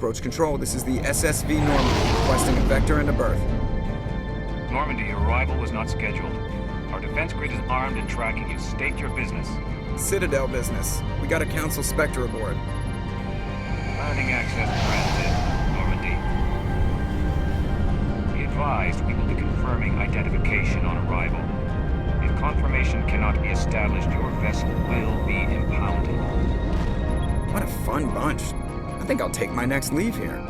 Approach Control, this is the SSV Normandy, requesting a vector and a berth. Normandy, your arrival was not scheduled. Our defense grid is armed and tracking you. State your business. Citadel business. We got a Council Spectre aboard. Landing access granted, Normandy. Be advised, we will be confirming identification on arrival. If confirmation cannot be established, your vessel will be impounded. What a fun bunch. I think I'll take my next leave here.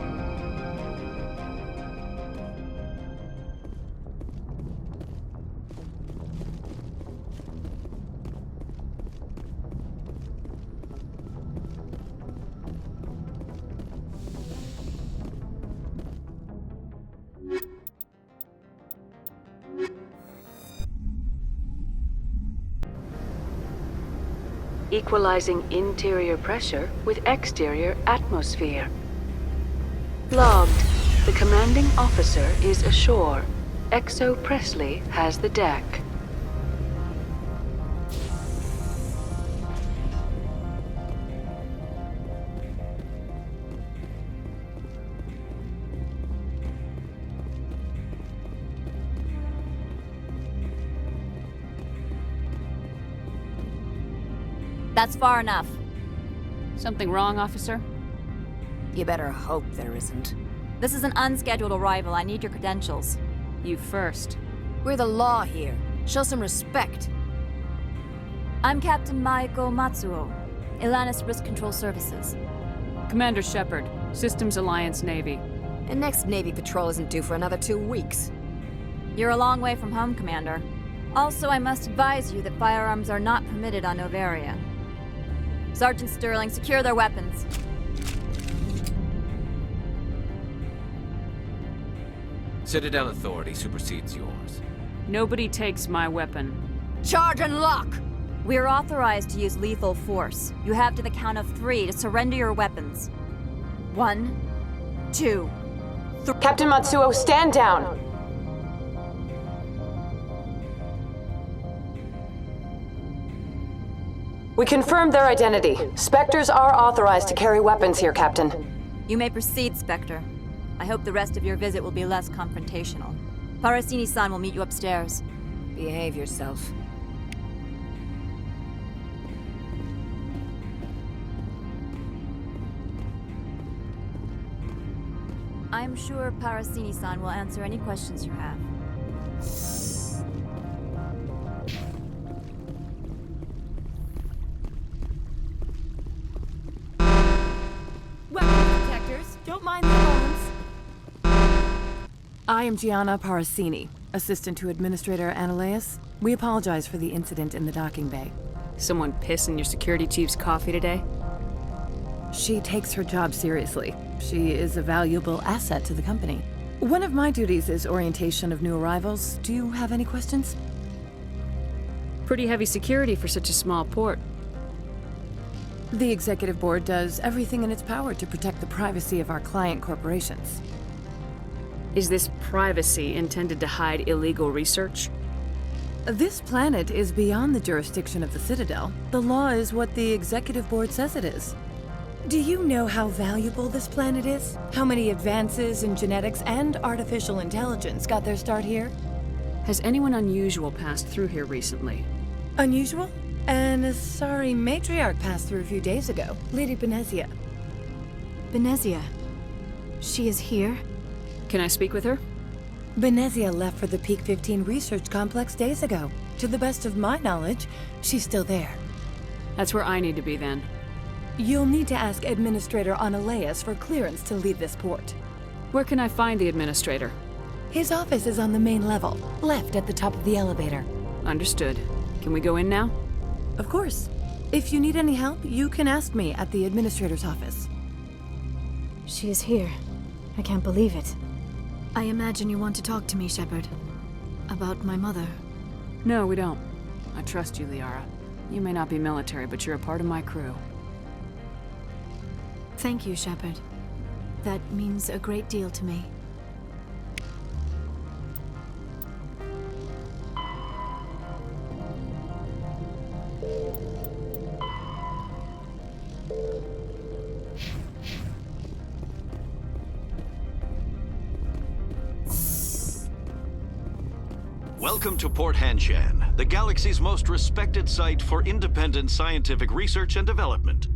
Equalizing interior pressure with exterior atmosphere. Logged. The commanding officer is ashore. Exo Presley has the deck. That's far enough. Something wrong, officer? You better hope there isn't. This is an unscheduled arrival. I need your credentials. You first. We're the law here. Show some respect. I'm Captain Maiko Matsuo, Ilanis Risk Control Services. Commander Shepard, Systems Alliance Navy. And next Navy patrol isn't due for another 2 weeks. You're a long way from home, Commander. Also, I must advise you that firearms are not permitted on Noveria. Sergeant Sterling, secure their weapons. Citadel authority supersedes yours. Nobody takes my weapon. Charge and lock! We're authorized to use lethal force. You have to the count of 3 to surrender your weapons. 1, 2, 3. Captain Matsuo, stand down! We confirmed their identity. Spectres are authorized to carry weapons here, Captain. You may proceed, Spectre. I hope the rest of your visit will be less confrontational. Parasini-san will meet you upstairs. Behave yourself. I'm sure Parasini-san will answer any questions you have. Don't mind the alarms. I am Gianna Parasini, assistant to Administrator Ananias. We apologize for the incident in the docking bay. Someone piss in your security chief's coffee today? She takes her job seriously. She is a valuable asset to the company. One of my duties is orientation of new arrivals. Do you have any questions? Pretty heavy security for such a small port. The Executive Board does everything in its power to protect the privacy of our client corporations. Is this privacy intended to hide illegal research? This planet is beyond the jurisdiction of the Citadel. The law is what the Executive Board says it is. Do you know how valuable this planet is? How many advances in genetics and artificial intelligence got their start here? Has anyone unusual passed through here recently? Unusual? And a sorry matriarch passed through a few days ago. Lady Benezia. Benezia? She is here? Can I speak with her? Benezia left for the Peak 15 research complex days ago. To the best of my knowledge, she's still there. That's where I need to be then. You'll need to ask Administrator Ananias for clearance to leave this port. Where can I find the Administrator? His office is on the main level, left at the top of the elevator. Understood. Can we go in now? Of course. If you need any help, you can ask me at the Administrator's office. She is here. I can't believe it. I imagine you want to talk to me, Shepard. About my mother. No, we don't. I trust you, Liara. You may not be military, but you're a part of my crew. Thank you, Shepard. That means a great deal to me. Welcome to Port Hanshan, the galaxy's most respected site for independent scientific research and development.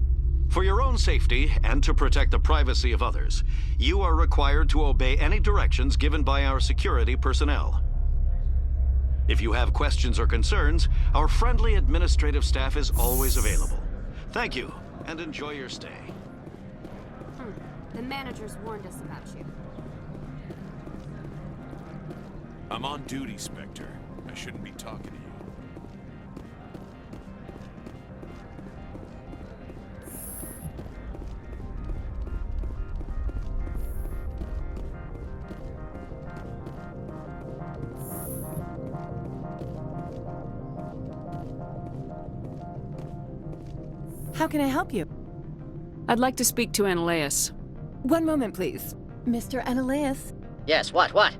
For your own safety and to protect the privacy of others, you are required to obey any directions given by our security personnel. If you have questions or concerns, our friendly administrative staff is always available. Thank you, and enjoy your stay. The managers warned us about you. I'm on duty, Spectre. I shouldn't be talking to you. How can I help you? I'd like to speak to Analeas. One moment, please. Mr. Analeas. Yes, what?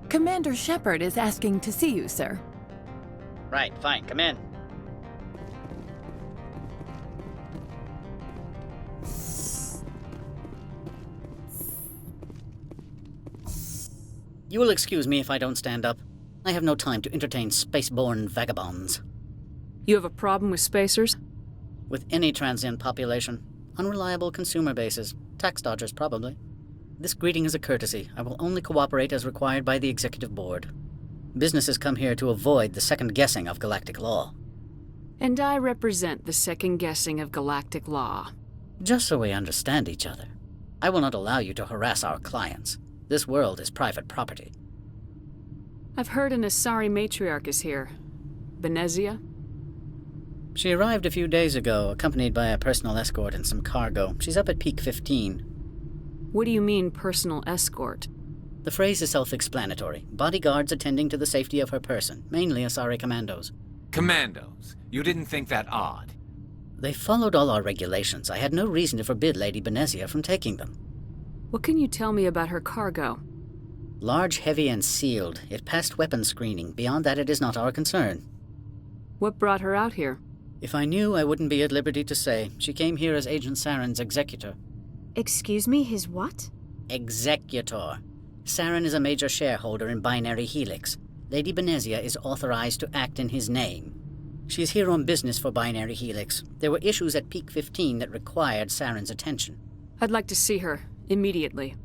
Commander Shepard is asking to see you, sir. Right, fine, come in. You will excuse me if I don't stand up. I have no time to entertain spaceborne vagabonds. You have a problem with spacers? With any transient population. Unreliable consumer bases. Tax dodgers, probably. This greeting is a courtesy. I will only cooperate as required by the Executive Board. Businesses come here to avoid the second-guessing of galactic law. And I represent the second-guessing of galactic law. Just so we understand each other. I will not allow you to harass our clients. This world is private property. I've heard an Asari matriarch is here. Benezia? She arrived a few days ago, accompanied by a personal escort and some cargo. She's up at Peak 15. What do you mean, personal escort? The phrase is self-explanatory. Bodyguards attending to the safety of her person, mainly Asari commandos. Commandos? You didn't think that odd? They followed all our regulations. I had no reason to forbid Lady Benezia from taking them. What can you tell me about her cargo? Large, heavy, and sealed. It passed weapons screening. Beyond that, it is not our concern. What brought her out here? If I knew, I wouldn't be at liberty to say. She came here as Agent Saren's executor. Excuse me, his what? Executor. Saren is a major shareholder in Binary Helix. Lady Benezia is authorized to act in his name. She's here on business for Binary Helix. There were issues at Peak 15 that required Saren's attention. I'd like to see her, immediately.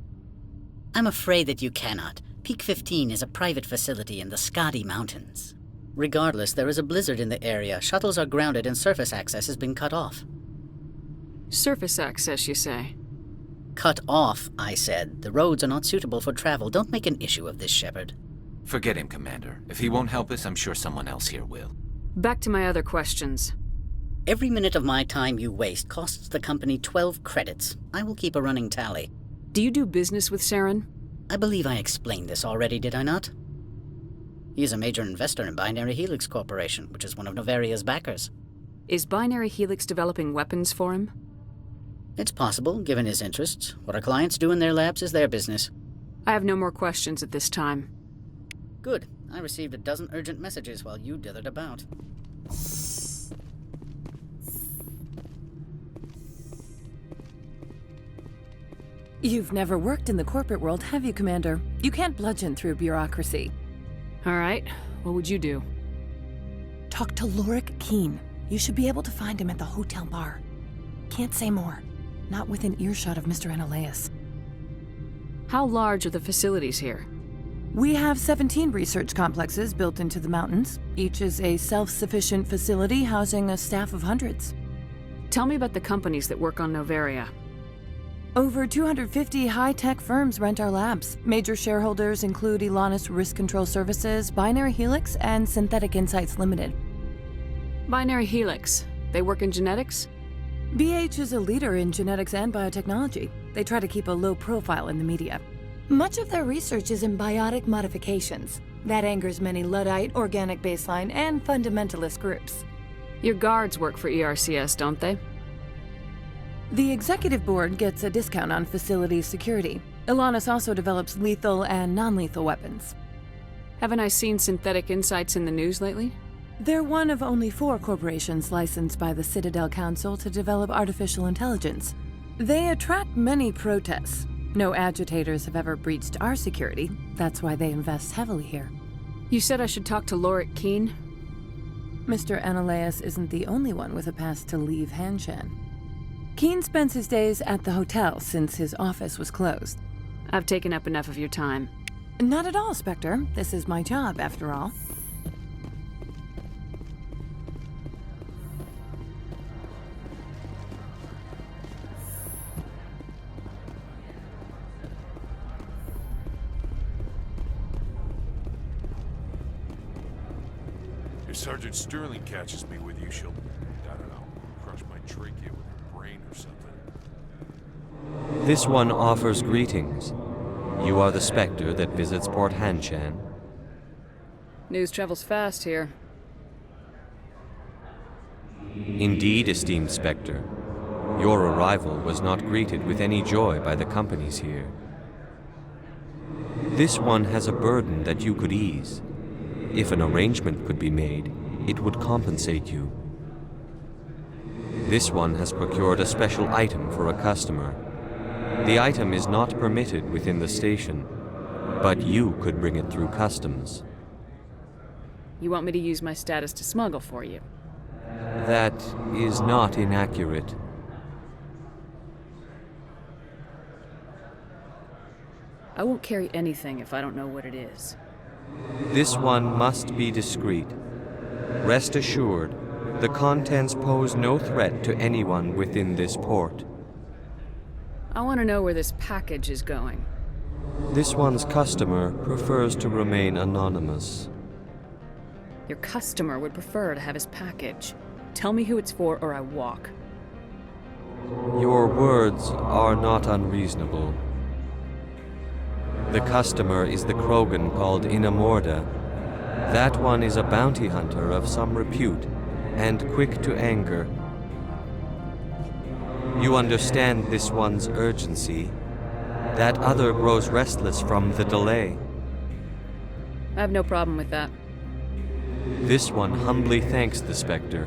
I'm afraid that you cannot. Peak 15 is a private facility in the Skadi Mountains. Regardless, there is a blizzard in the area. Shuttles are grounded and surface access has been cut off. Surface access, you say? Cut off, I said. The roads are not suitable for travel. Don't make an issue of this, Shepard. Forget him, Commander. If he won't help us, I'm sure someone else here will. Back to my other questions. Every minute of my time you waste costs the company 12 credits. I will keep a running tally. Do you do business with Saren? I believe I explained this already, did I not? He is a major investor in Binary Helix Corporation, which is one of Noveria's backers. Is Binary Helix developing weapons for him? It's possible, given his interests. What our clients do in their labs is their business. I have no more questions at this time. Good. I received a dozen urgent messages while you dithered about. You've never worked in the corporate world, have you, Commander? You can't bludgeon through bureaucracy. All right. What would you do? Talk to Lorik Keen. You should be able to find him at the hotel bar. Can't say more. Not within earshot of Mr. Analeas. How large are the facilities here? We have 17 research complexes built into the mountains. Each is a self-sufficient facility housing a staff of hundreds. Tell me about the companies that work on Noveria. Over 250 high-tech firms rent our labs. Major shareholders include Elanus Risk Control Services, Binary Helix, and Synthetic Insights Limited. Binary Helix. They work in genetics? BH is a leader in genetics and biotechnology. They try to keep a low profile in the media. Much of their research is in biotic modifications. That angers many Luddite, organic baseline, and fundamentalist groups. Your guards work for ERCS, don't they? The executive board gets a discount on facility security. Elanus also develops lethal and non-lethal weapons. Haven't I seen Synthetic Insights in the news lately? They're one of only 4 corporations licensed by the Citadel Council to develop artificial intelligence. They attract many protests. No agitators have ever breached our security. That's why they invest heavily here. You said I should talk to Lorik Keene? Mr. Ananias isn't the only one with a pass to leave Hanshan. Keene spends his days at the hotel since his office was closed. I've taken up enough of your time. Not at all, Spectre. This is my job, after all. If Sergeant Sterling catches me with you, she'll, I don't know, crush my trachea with her brain or something. This one offers greetings. You are the Spectre that visits Port Hanshan. News travels fast here. Indeed, esteemed Spectre. Your arrival was not greeted with any joy by the companies here. This one has a burden that you could ease. If an arrangement could be made, it would compensate you. This one has procured a special item for a customer. The item is not permitted within the station, but you could bring it through customs. You want me to use my status to smuggle for you? That is not inaccurate. I won't carry anything if I don't know what it is. This one must be discreet. Rest assured, the contents pose no threat to anyone within this port. I want to know where this package is going. This one's customer prefers to remain anonymous. Your customer would prefer to have his package. Tell me who it's for or I walk. Your words are not unreasonable. The customer is the Krogan called Inamorda. That one is a bounty hunter of some repute, and quick to anger. You understand this one's urgency. That other grows restless from the delay. I have no problem with that. This one humbly thanks the Spectre.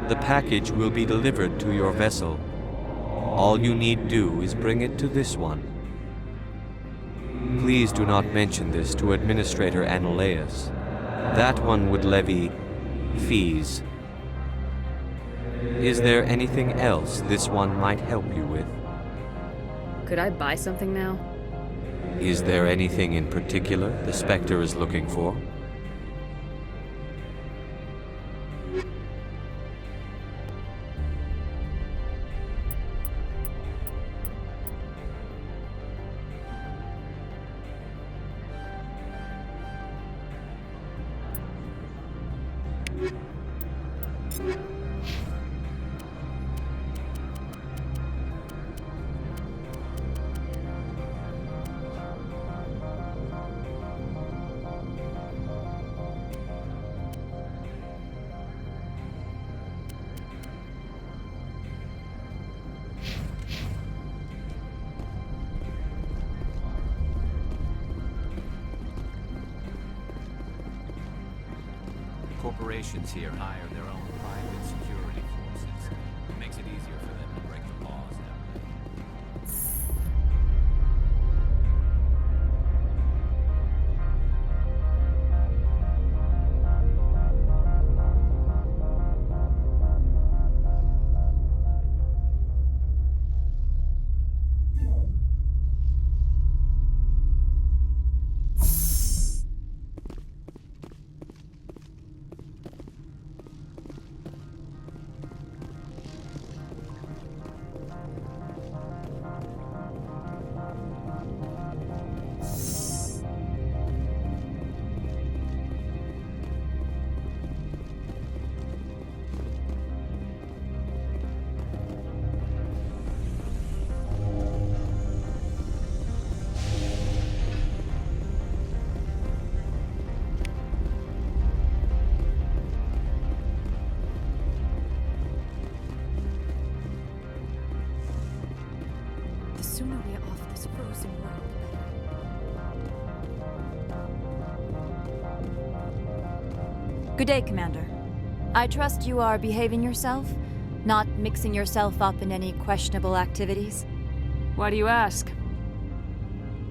The package will be delivered to your vessel. All you need do is bring it to this one. Please do not mention this to Administrator Ananias. That one would levy fees. Is there anything else this one might help you with? Could I buy something now? Is there anything in particular the Spectre is looking for? Corporations here hire their own private security forces. It makes it easier for them to break the laws nowadays. The sooner we are off this frozen world, the better. Good day, Commander. I trust you are behaving yourself, not mixing yourself up in any questionable activities. Why do you ask?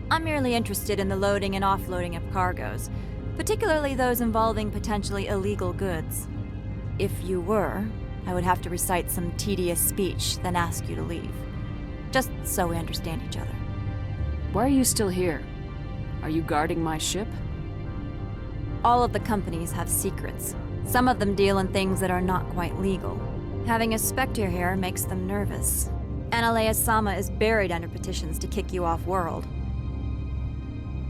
I'm merely interested in the loading and offloading of cargoes. particularly those involving potentially illegal goods. If you were, I would have to recite some tedious speech, then ask you to leave. Just so we understand each other. Why are you still here? Are you guarding my ship? All of the companies have secrets. Some of them deal in things that are not quite legal. Having a Spectre here makes them nervous. Analea-sama is buried under petitions to kick you off-world.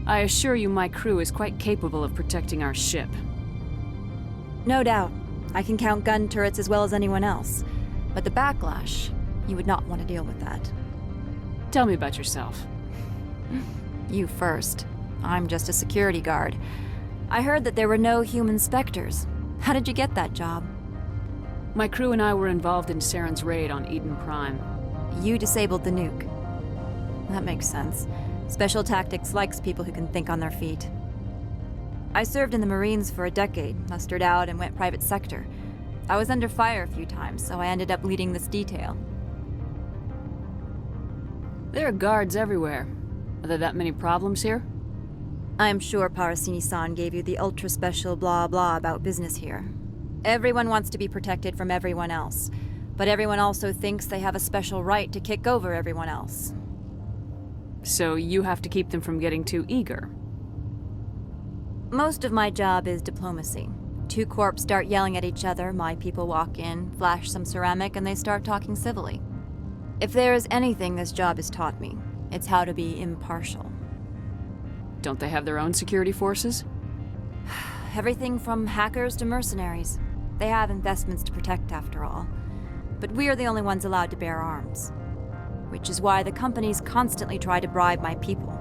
I assure you my crew is quite capable of protecting our ship. No doubt. I can count gun turrets as well as anyone else. But the backlash, you would not want to deal with that. Tell me about yourself. You first. I'm just a security guard. I heard that there were no human Spectres. How did you get that job? My crew and I were involved in Saren's raid on Eden Prime. You disabled the nuke. That makes sense. Special Tactics likes people who can think on their feet. I served in the Marines for a decade, mustered out, and went private sector. I was under fire a few times, so I ended up leading this detail. There are guards everywhere. Are there that many problems here? I am sure Parasini-san gave you the ultra-special blah-blah about business here. Everyone wants to be protected from everyone else, but everyone also thinks they have a special right to kick over everyone else. So you have to keep them from getting too eager. Most of my job is diplomacy. Two corps start yelling at each other, my people walk in, flash some ceramic, and they start talking civilly. If there is anything this job has taught me, it's how to be impartial. Don't they have their own security forces? Everything from hackers to mercenaries. They have investments to protect, after all. But we are the only ones allowed to bear arms. Which is why the companies constantly try to bribe my people.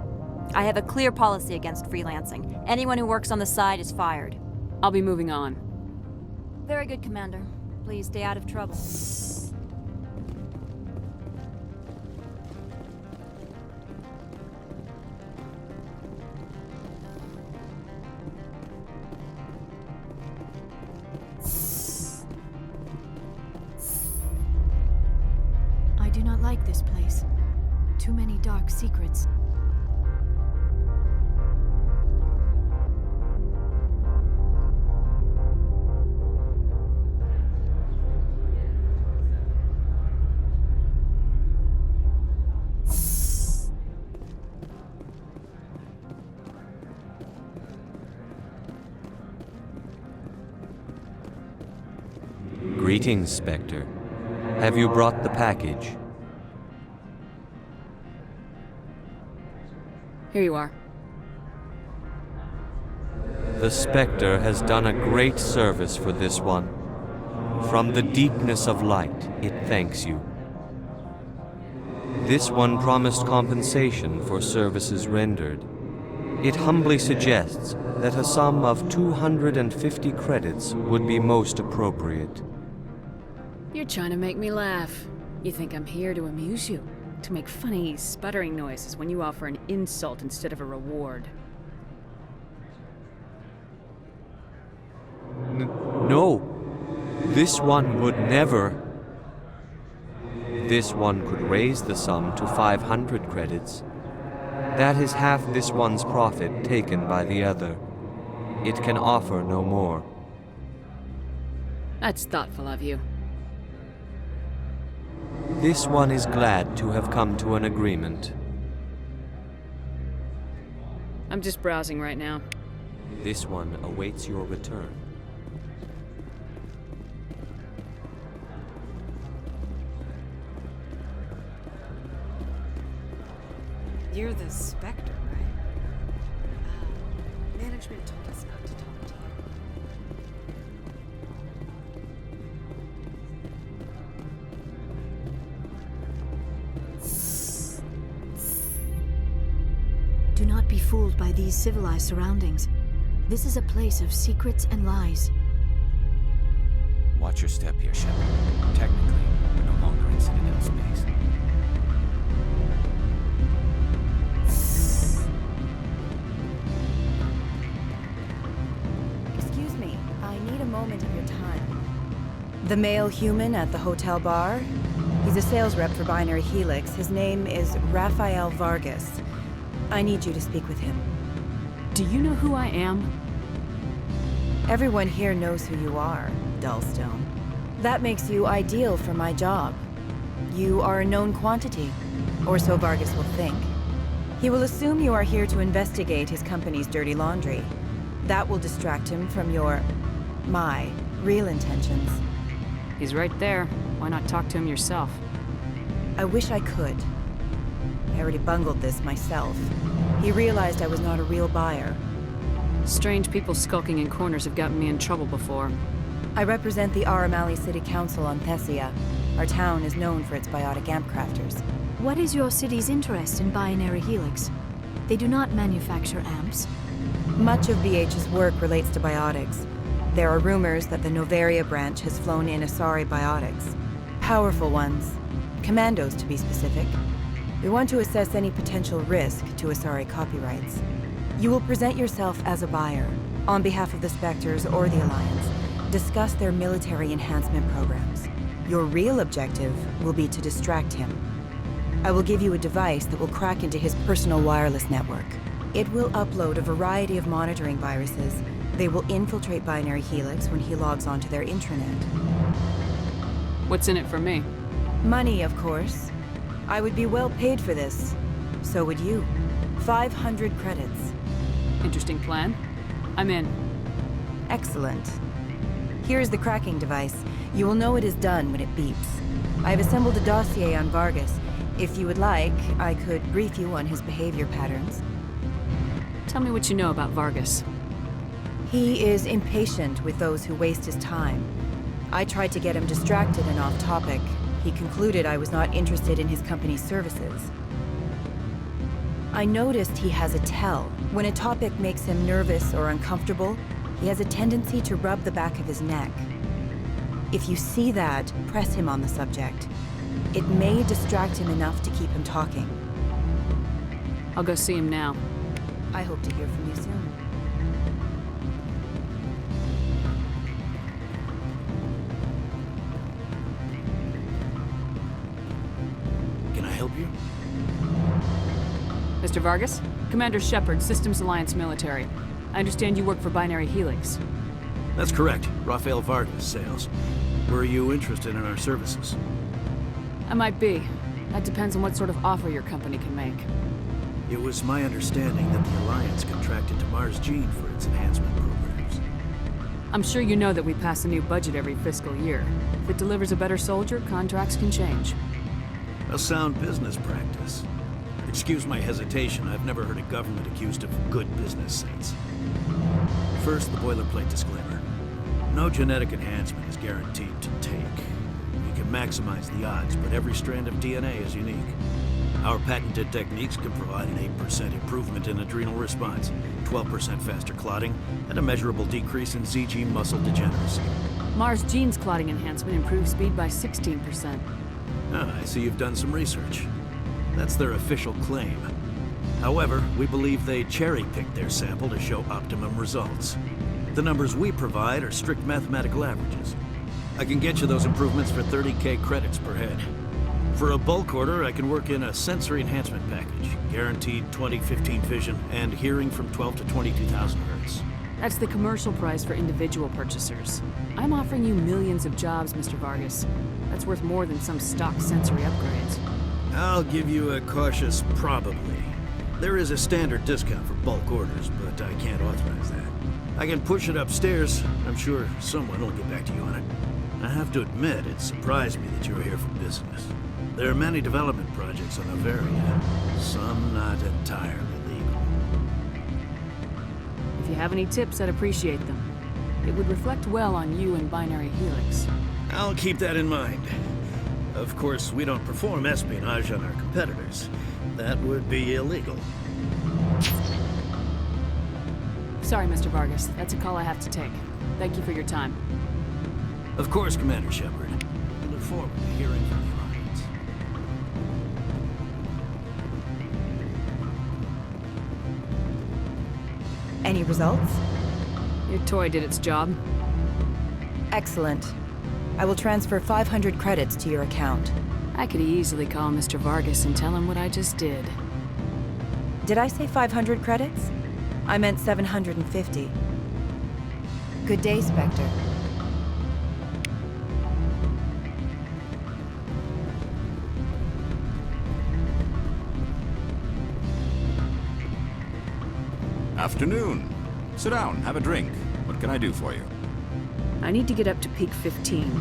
I have a clear policy against freelancing. Anyone who works on the side is fired. I'll be moving on. Very good, Commander. Please stay out of trouble. I do not like this place. Too many dark secrets. Greetings, Spectre. Have you brought the package? Here you are. The Spectre has done a great service for this one. From the deepness of light, it thanks you. This one promised compensation for services rendered. It humbly suggests that a sum of 250 credits would be most appropriate. You're trying to make me laugh. You think I'm here to amuse you? To make funny, sputtering noises when you offer an insult instead of a reward. No. This one would never. This one could raise the sum to 500 credits. That is half this one's profit taken by the other. It can offer no more. That's thoughtful of you. This one is glad to have come to an agreement. I'm just browsing right now. This one awaits your return. You're the Spectre, right? Management told us not to talk to you. Do not be fooled by these civilized surroundings. This is a place of secrets and lies. Watch your step here, Shepard. Technically, we're no longer in Citadel space. Excuse me, I need a moment of your time. The male human at the hotel bar? He's a sales rep for Binary Helix. His name is Rafael Vargas. I need you to speak with him. Do you know who I am? Everyone here knows who you are, Dullstone. That makes you ideal for my job. You are a known quantity, or so Vargas will think. He will assume you are here to investigate his company's dirty laundry. That will distract him from my real intentions. He's right there. Why not talk to him yourself? I wish I could. I already bungled this myself. He realized I was not a real buyer. Strange people skulking in corners have gotten me in trouble before. I represent the Aramali City Council on Thessia. Our town is known for its biotic amp crafters. What is your city's interest in binary helix? They do not manufacture amps. Much of BH's work relates to biotics. There are rumors that the Noveria branch has flown in Asari biotics. Powerful ones. Commandos, to be specific. We want to assess any potential risk to Asari copyrights. You will present yourself as a buyer, on behalf of the Spectres or the Alliance. Discuss their military enhancement programs. Your real objective will be to distract him. I will give you a device that will crack into his personal wireless network. It will upload a variety of monitoring viruses. They will infiltrate Binary Helix when he logs onto their intranet. What's in it for me? Money, of course. I would be well paid for this. So would you. 500 credits. Interesting plan. I'm in. Excellent. Here's the cracking device. You will know it is done when it beeps. I've assembled a dossier on Vargas. If you would like, I could brief you on his behavior patterns. Tell me what you know about Vargas. He is impatient with those who waste his time. I tried to get him distracted and off topic. He concluded I was not interested in his company's services. I noticed he has a tell. When a topic makes him nervous or uncomfortable, he has a tendency to rub the back of his neck. If you see that, press him on the subject. It may distract him enough to keep him talking. I'll go see him now. I hope to hear from you soon. Can I help you? Mr. Vargas? Commander Shepard, Systems Alliance Military. I understand you work for Binary Helix. That's correct. Rafael Vargas, sales. Were you interested in our services? I might be. That depends on what sort of offer your company can make. It was my understanding that the Alliance contracted to Mars Gene for its enhancement programs. I'm sure you know that we pass a new budget every fiscal year. If it delivers a better soldier, contracts can change. A sound business practice. Excuse my hesitation, I've never heard a government accused of good business sense. First, the boilerplate disclaimer. No genetic enhancement is guaranteed to take. We can maximize the odds, but every strand of DNA is unique. Our patented techniques can provide an 8% improvement in adrenal response, 12% faster clotting, and a measurable decrease in ZG muscle degeneracy. Mars Gene's clotting enhancement improves speed by 16%. Ah, I see you've done some research. That's their official claim. However, we believe they cherry-picked their sample to show optimum results. The numbers we provide are strict mathematical averages. I can get you those improvements for 30K credits per head. For a bulk order, I can work in a sensory enhancement package, guaranteed 20/15 vision, and hearing from 12 to 22,000 hertz. That's the commercial price for individual purchasers. I'm offering you millions of jobs, Mr. Vargas. That's worth more than some stock sensory upgrades. I'll give you a cautious probably. There is a standard discount for bulk orders, but I can't authorize that. I can push it upstairs. I'm sure someone will get back to you on it. I have to admit, it surprised me that you were here for business. There are many development projects on Noveria, some not entirely legal. If you have any tips, I'd appreciate them. It would reflect well on you and Binary Helix. I'll keep that in mind. Of course, we don't perform espionage on our competitors. That would be illegal. Sorry, Mr. Vargas. That's a call I have to take. Thank you for your time. Of course, Commander Shepard. I look forward to hearing from the Alliance. Any results? Your toy did its job. Excellent. I will transfer 500 credits to your account. I could easily call Mr. Vargas and tell him what I just did. Did I say 500 credits? I meant 750. Good day, Spectre. Afternoon. Sit down, have a drink. What can I do for you? I need to get up to peak 15.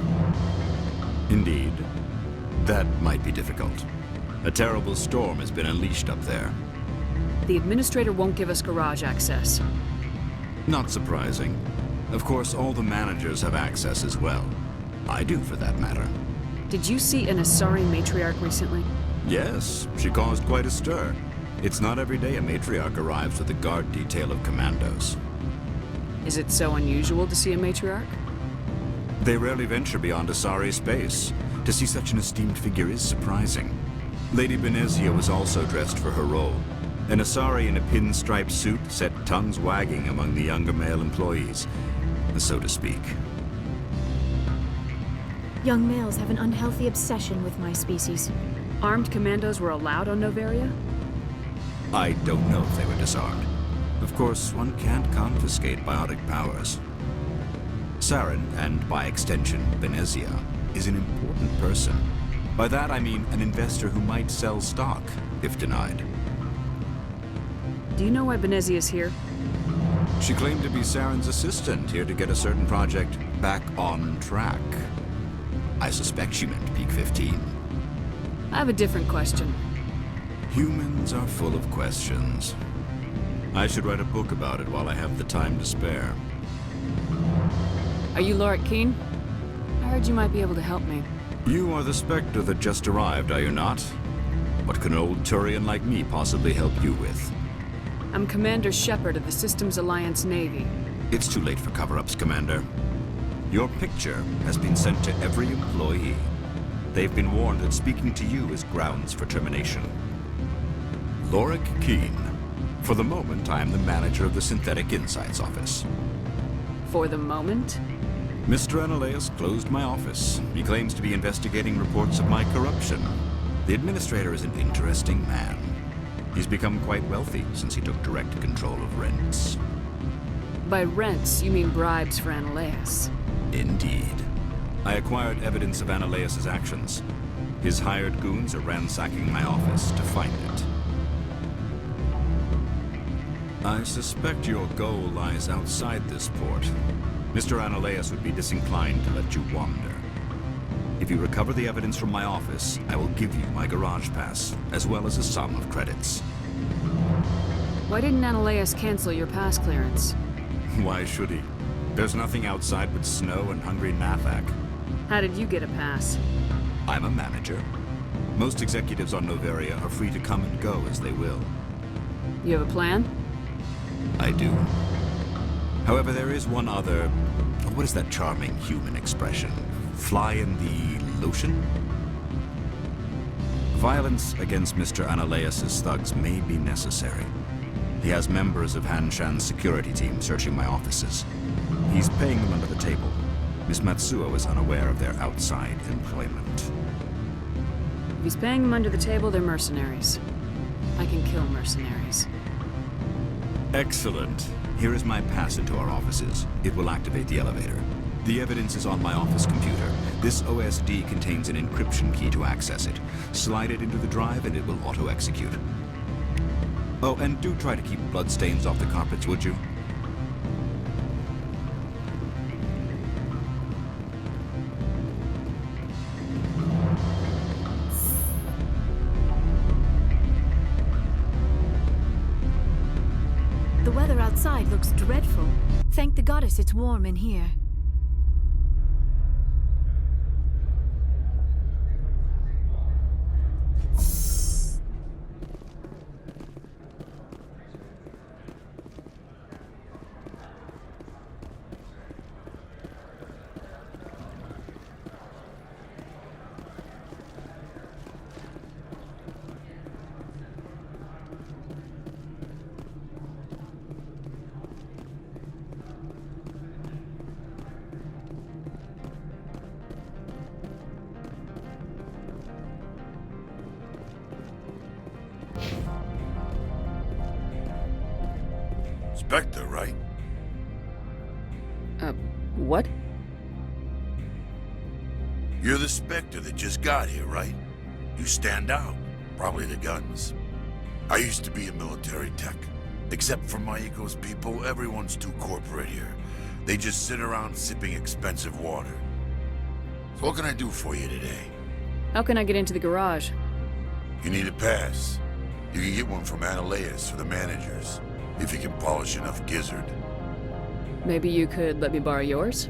Indeed. That might be difficult. A terrible storm has been unleashed up there. The administrator won't give us garage access. Not surprising. Of course, all the managers have access as well. I do, for that matter. Did you see an Asari matriarch recently? Yes, she caused quite a stir. It's not every day a matriarch arrives with a guard detail of commandos. Is it so unusual to see a matriarch? They rarely venture beyond Asari space. To see such an esteemed figure is surprising. Lady Benezia was also dressed for her role. An Asari in a pinstripe suit set tongues wagging among the younger male employees, so to speak. Young males have an unhealthy obsession with my species. Armed commandos were allowed on Noveria? I don't know if they were disarmed. Of course, one can't confiscate biotic powers. Saren, and by extension, Benezia, is an important person. By that I mean an investor who might sell stock, if denied. Do you know why Benezia is here? She claimed to be Saren's assistant, here to get a certain project back on track. I suspect she meant peak 15. I have a different question. Humans are full of questions. I should write a book about it while I have the time to spare. Are you Lorik Keen? I heard you might be able to help me. You are the Spectre that just arrived, are you not? What can an old Turian like me possibly help you with? I'm Commander Shepard of the Systems Alliance Navy. It's too late for cover-ups, Commander. Your picture has been sent to every employee. They've been warned that speaking to you is grounds for termination. Lorik Keen. For the moment, I am the manager of the Synthetic Insights Office. For the moment? Mr. Analeus closed my office. He claims to be investigating reports of my corruption. The administrator is an interesting man. He's become quite wealthy since he took direct control of rents. By rents, you mean bribes for Analeus? Indeed. I acquired evidence of Analeus's actions. His hired goons are ransacking my office to find it. I suspect your goal lies outside this port. Mr. Analeus would be disinclined to let you wander. If you recover the evidence from my office, I will give you my garage pass, as well as a sum of credits. Why didn't Analeus cancel your pass clearance? Why should he? There's nothing outside but snow and hungry Nathak. How did you get a pass? I'm a manager. Most executives on Noveria are free to come and go as they will. You have a plan? I do. However, there is one other... What is that charming human expression? Fly in the lotion? Violence against Mr. Analeus's thugs may be necessary. He has members of Han Shan's security team searching my offices. He's paying them under the table. Miss Matsuo is unaware of their outside employment. If he's paying them under the table, they're mercenaries. I can kill mercenaries. Excellent. Here is my pass into our offices. It will activate the elevator. The evidence is on my office computer. This OSD contains an encryption key to access it. Slide it into the drive and it will auto-execute. Oh, and do try to keep bloodstains off the carpets, would you? The weather outside looks dreadful. Thank the goddess it's warm in here. Spectre, right? What? You're the Spectre that just got here, right? You stand out. Probably the guns. I used to be a military tech. Except for my Eco's people, everyone's too corporate here. They just sit around sipping expensive water. So what can I do for you today? How can I get into the garage? You need a pass. You can get one from Ananias or the managers, if you can polish enough gizzard. Maybe you could let me borrow yours?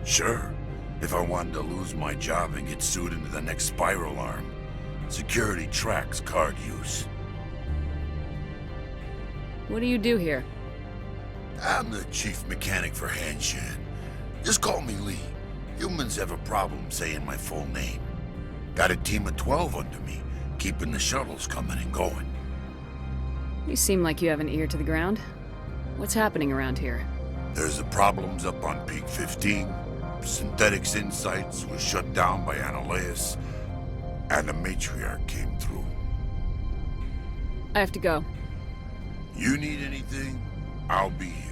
Sure. If I wanted to lose my job and get sued into the next spiral arm. Security tracks card use. What do you do here? I'm the chief mechanic for Hanshan. Just call me Lee. Humans have a problem saying my full name. Got a team of 12 under me, keeping the shuttles coming and going. You seem like you have an ear to the ground. What's happening around here? There's the problems up on Peak 15. Synthetics Insights was shut down by Ananias, and the matriarch came through. I have to go. You need anything, I'll be here.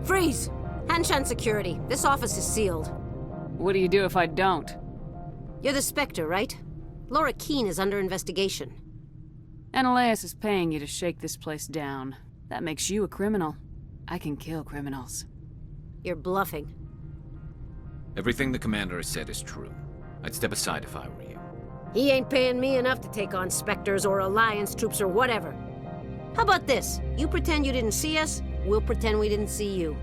Freeze! Hanshan security. This office is sealed. What do you do if I don't? You're the Spectre, right? Laura Keene is under investigation. Ananias is paying you to shake this place down. That makes you a criminal. I can kill criminals. You're bluffing. Everything the commander has said is true. I'd step aside if I were you. He ain't paying me enough to take on Spectres or Alliance troops or whatever. How about this? You pretend you didn't see us, we'll pretend we didn't see you.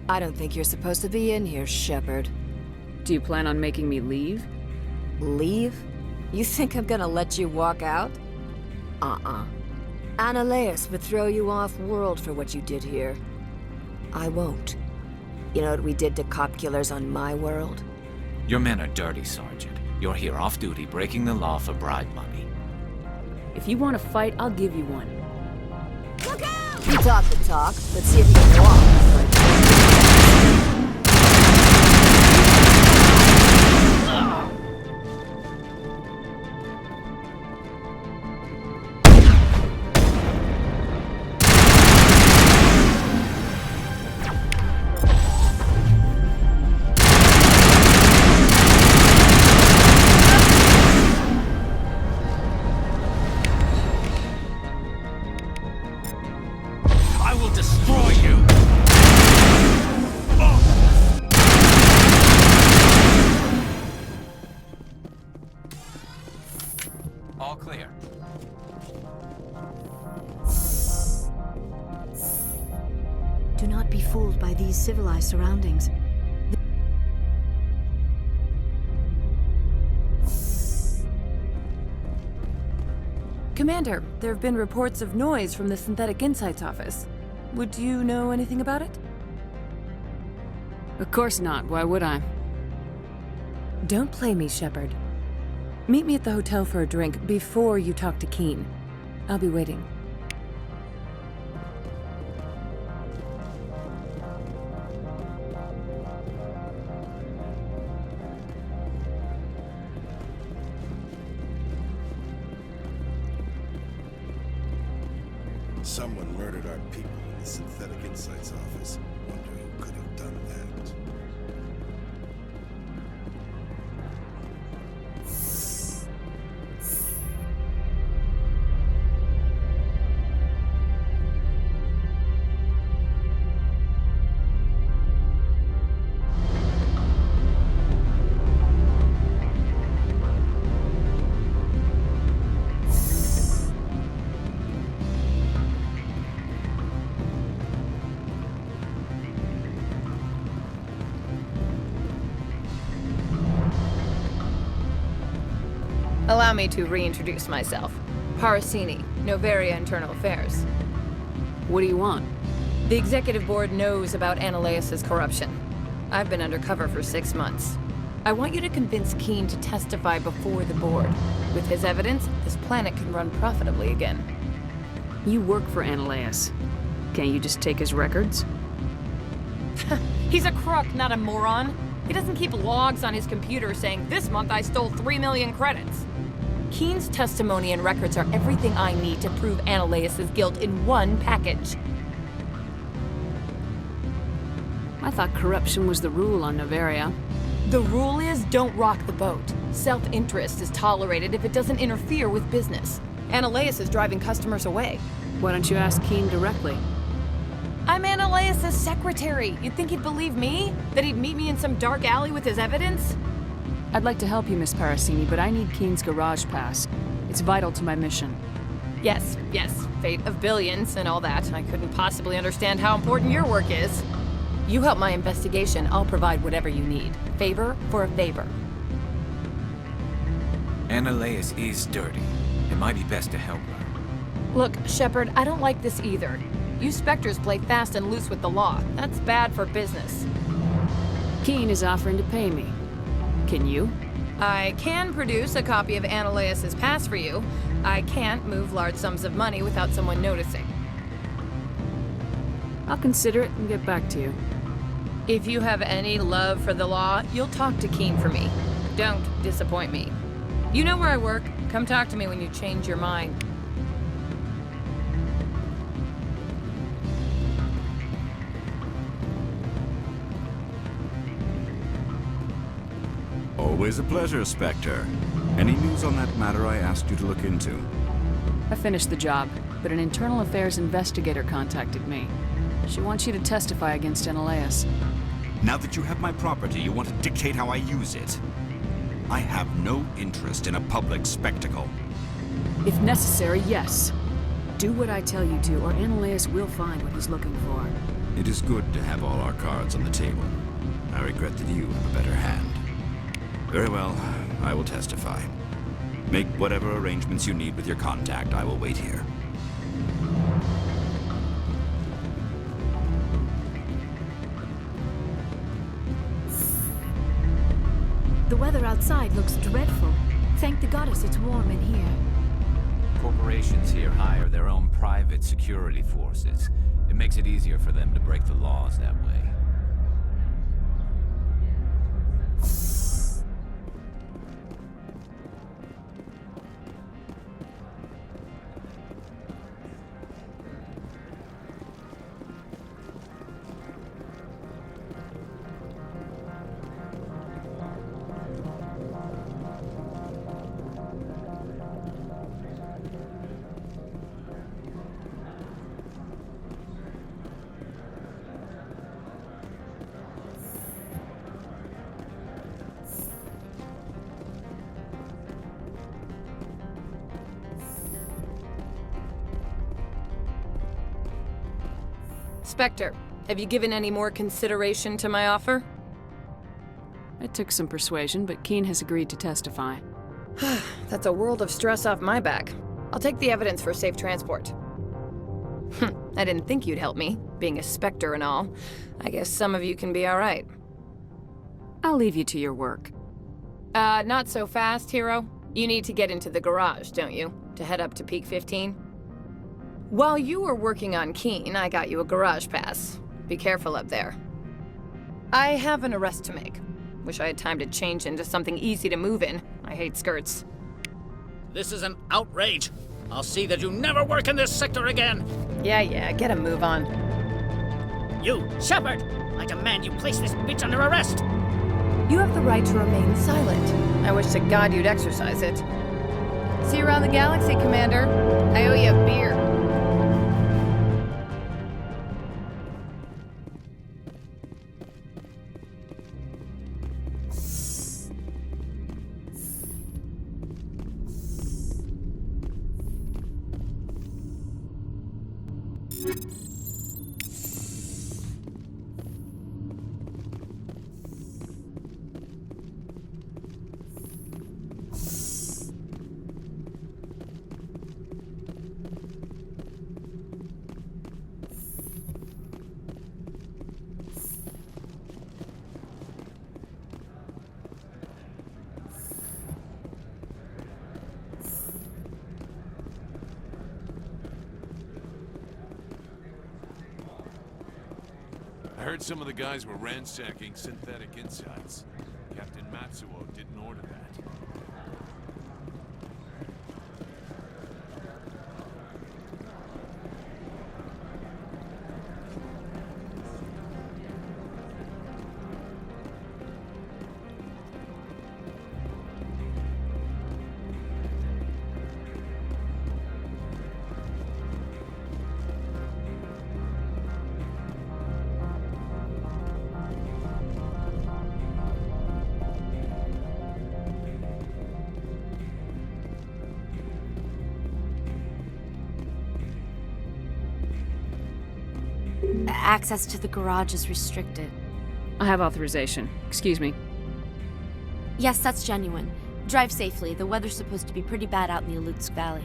I don't think you're supposed to be in here, Shepard. Do you plan on making me leave? Leave? You think I'm gonna let you walk out? Ananias would throw you off-world for what you did here. I won't. You know what we did to cop killers on my world? Your men are dirty, Sergeant. You're here off-duty, breaking the law for bribe money. If you want to fight, I'll give you one. Look out! You talk the talk. Let's see if you can walk. destroy you! All clear. Do not be fooled by these civilized surroundings. Commander, there have been reports of noise from the Synthetic Insights office. Would you know anything about it? Of course not. Why would I? Don't play me, Shepard. Meet me at the hotel for a drink before you talk to Keen. I'll be waiting. Someone murdered our people in the Synthetic Insights office. Wonder who could have done that. Allow me to reintroduce myself. Parasini, Noveria Internal Affairs. What do you want? The Executive Board knows about Ananias's corruption. I've been undercover for 6 months. I want you to convince Keen to testify before the Board. With his evidence, this planet can run profitably again. You work for Ananias. Can't you just take his records? He's a crook, not a moron. He doesn't keep logs on his computer saying, "This month I stole 3 million credits." Keen's testimony and records are everything I need to prove Ananias's guilt in one package. I thought corruption was the rule on Noveria. The rule is don't rock the boat. Self-interest is tolerated if it doesn't interfere with business. Ananias is driving customers away. Why don't you ask Keen directly? I'm Ananias' secretary. You'd think he'd believe me? That he'd meet me in some dark alley with his evidence? I'd like to help you, Miss Parasini, but I need Keen's garage pass. It's vital to my mission. Yes, fate of billions and all that. I couldn't possibly understand how important your work is. You help my investigation, I'll provide whatever you need. Favor for a favor. Ananias is dirty. It might be best to help her. Look, Shepard, I don't like this either. You Spectres play fast and loose with the law. That's bad for business. Keen is offering to pay me. Can you? I can produce a copy of Ananias' pass for you. I can't move large sums of money without someone noticing. I'll consider it and get back to you. If you have any love for the law, you'll talk to Keen for me. Don't disappoint me. You know where I work. Come talk to me when you change your mind. Always a pleasure, Spectre. Any news on that matter I asked you to look into? I finished the job, but an internal affairs investigator contacted me. She wants you to testify against Ananias. Now that you have my property, you want to dictate how I use it. I have no interest in a public spectacle. If necessary, yes. Do what I tell you to, or Ananias will find what he's looking for. It is good to have all our cards on the table. I regret that you have a better hand. Very well, I will testify. Make whatever arrangements you need with your contact. I will wait here. The weather outside looks dreadful. Thank the goddess it's warm in here. Corporations here hire their own private security forces. It makes it easier for them to break the laws that way. Spectre, have you given any more consideration to my offer? It took some persuasion, but Keen has agreed to testify. That's a world of stress off my back. I'll take the evidence for safe transport. I didn't think you'd help me, being a Spectre and all. I guess some of you can be alright. I'll leave you to your work. Not so fast, Hero. You need to get into the garage, don't you? To head up to Peak 15? While you were working on Keen, I got you a garage pass. Be careful up there. I have an arrest to make. Wish I had time to change into something easy to move in. I hate skirts. This is an outrage. I'll see that you never work in this sector again. Yeah, get a move on. You, Shepard! I demand you place this bitch under arrest! You have the right to remain silent. I wish to God you'd exercise it. See you around the galaxy, Commander. I owe you a beer. I heard some of the guys were ransacking synthetic insides. Captain Matsuo didn't order that. Access to the garage is restricted. I have authorization. Excuse me. Yes, that's genuine. Drive safely. The weather's supposed to be pretty bad out in the Alutsk Valley.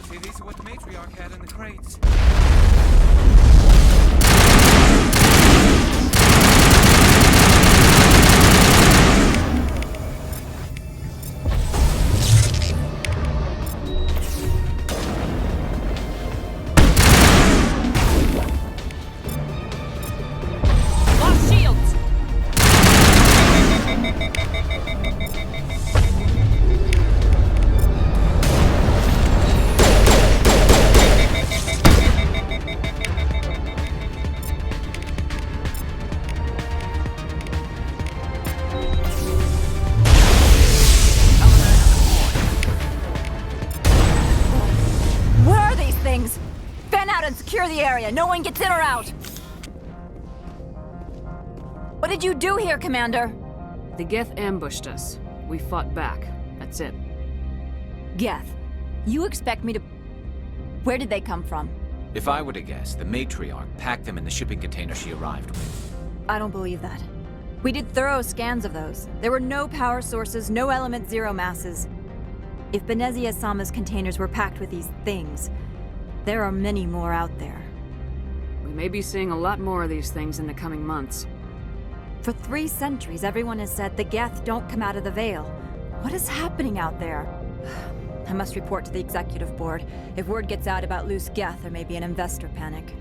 See, these are what the matriarch had in the crates. Lost shields! What are these things? Fan out and secure the area. No one gets in or out. What did you do here, Commander? The Geth ambushed us. We fought back. That's it. Geth, you expect me to... Where did they come from? If I were to guess, the matriarch packed them in the shipping container she arrived with. I don't believe that. We did thorough scans of those. There were no power sources, no element zero masses. If Benezia-sama's containers were packed with these things, there are many more out there. We may be seeing a lot more of these things in the coming months. For 3 centuries, everyone has said the Geth don't come out of the Veil. What is happening out there? I must report to the executive board. If word gets out about loose Geth, there may be an investor panic.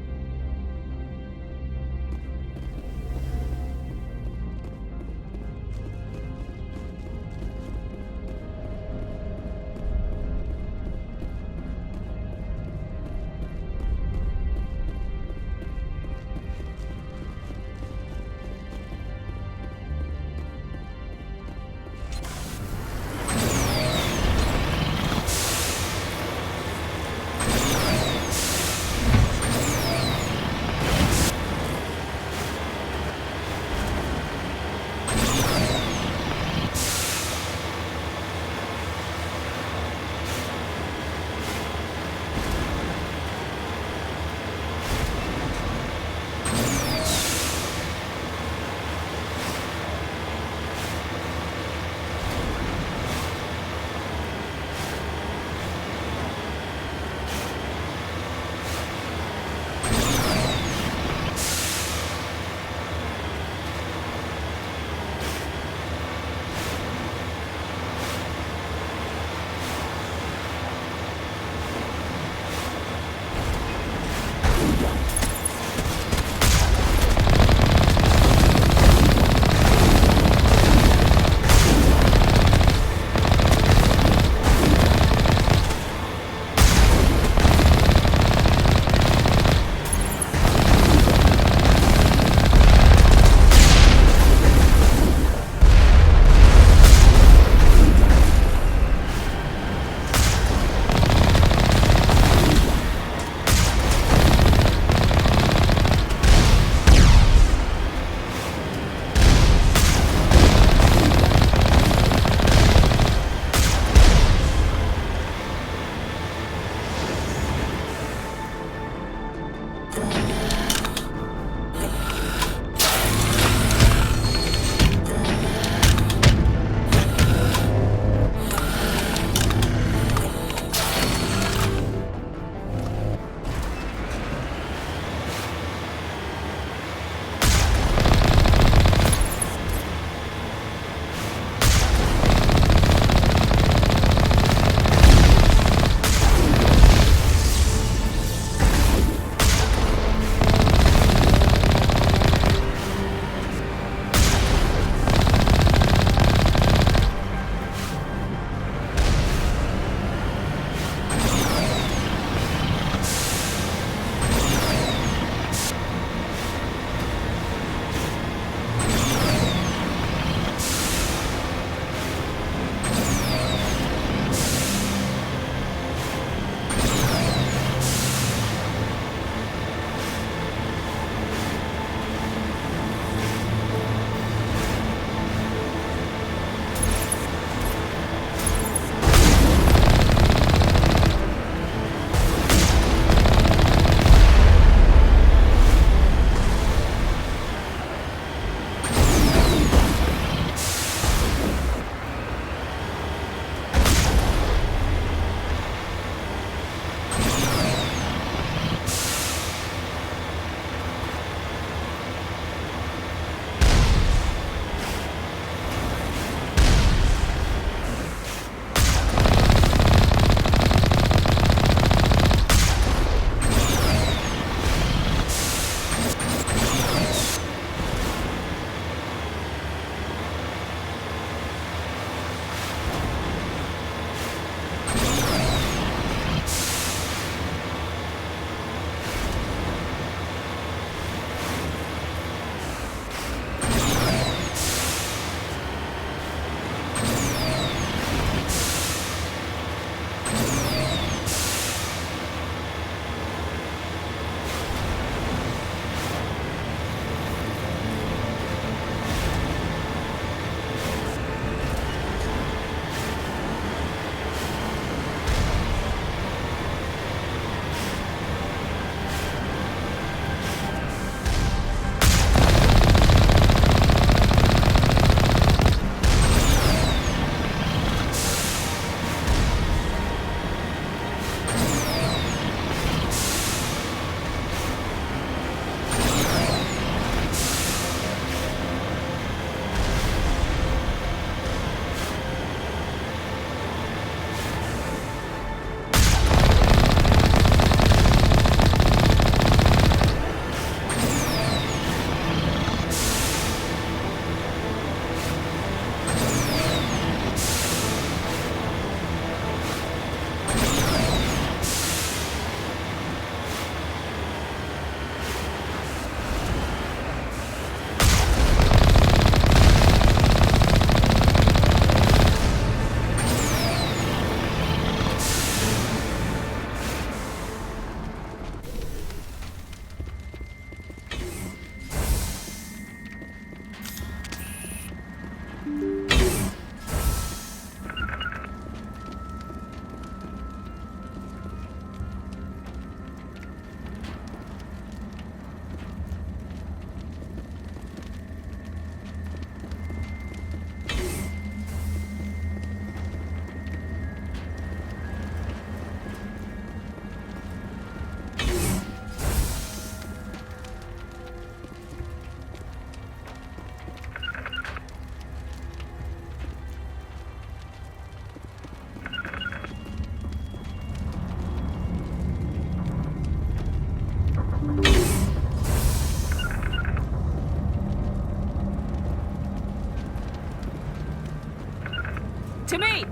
To me!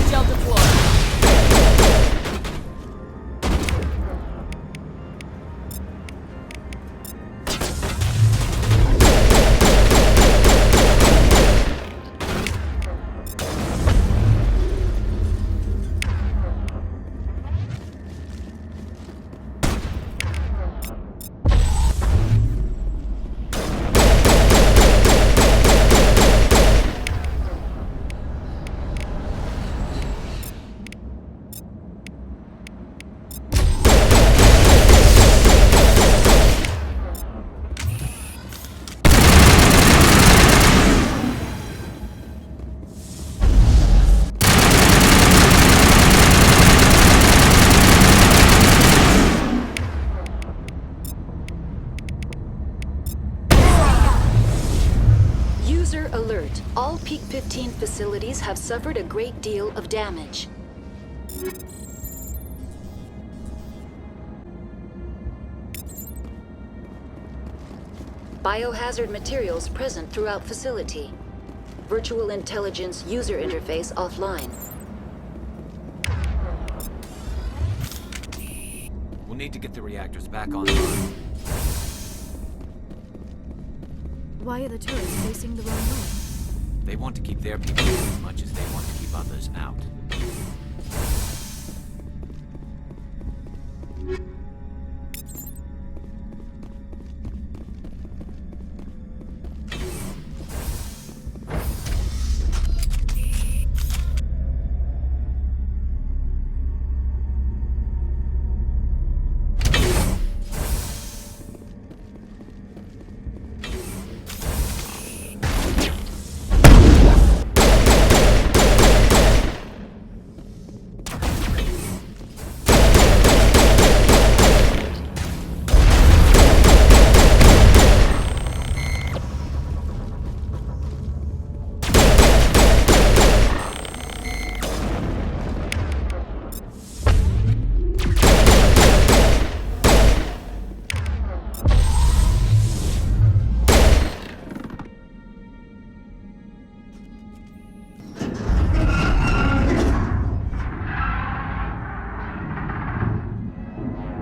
Shelter floor. User alert. All Peak 15 facilities have suffered a great deal of damage. Biohazard materials present throughout facility. Virtual intelligence user interface offline. We'll need to get the reactors back online. Why are the turrets facing the wrong way? They want to keep their people in as much as they want to keep others out.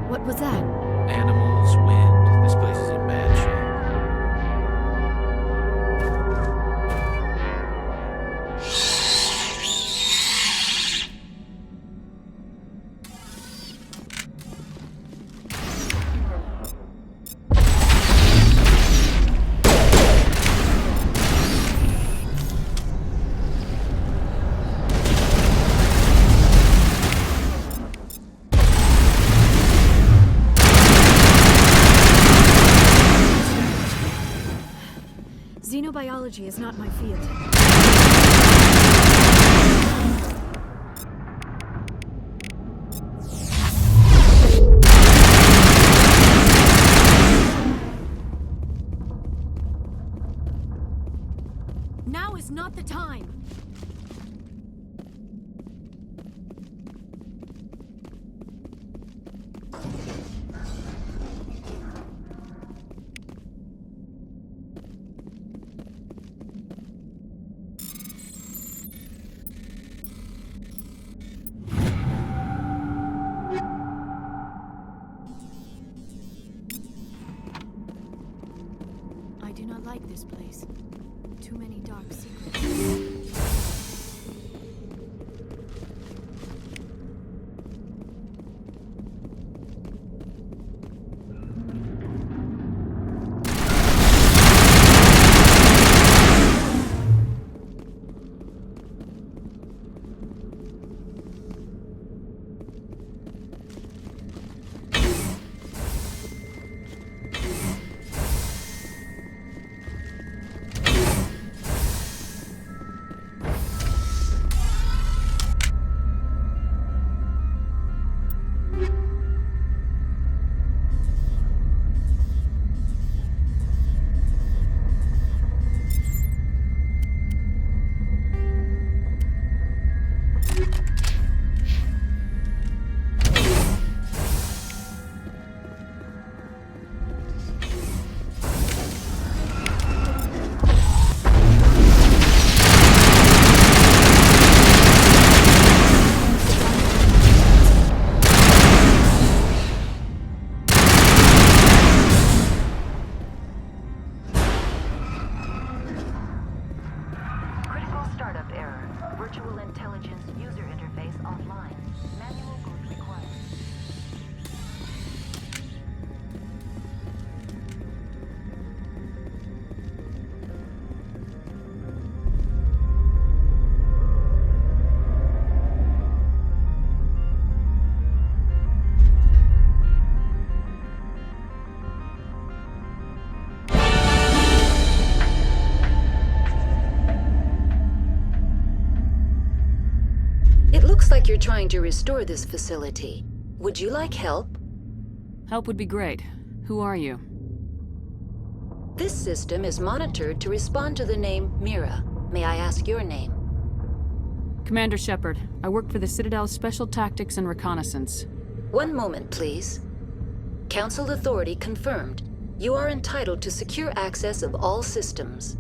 What was that? Animals, wind. This place is in bad shape. Xenobiology is not my field. Now is not the time. I do not like this place. Too many dark secrets. trying to restore this facility. Would you like help? Help would be great. Who are you? This system is monitored to respond to the name Mira. May I ask your name? Commander Shepard. I work for the Citadel's Special Tactics and Reconnaissance. One moment, please. Council authority confirmed. You are entitled to secure access of all systems.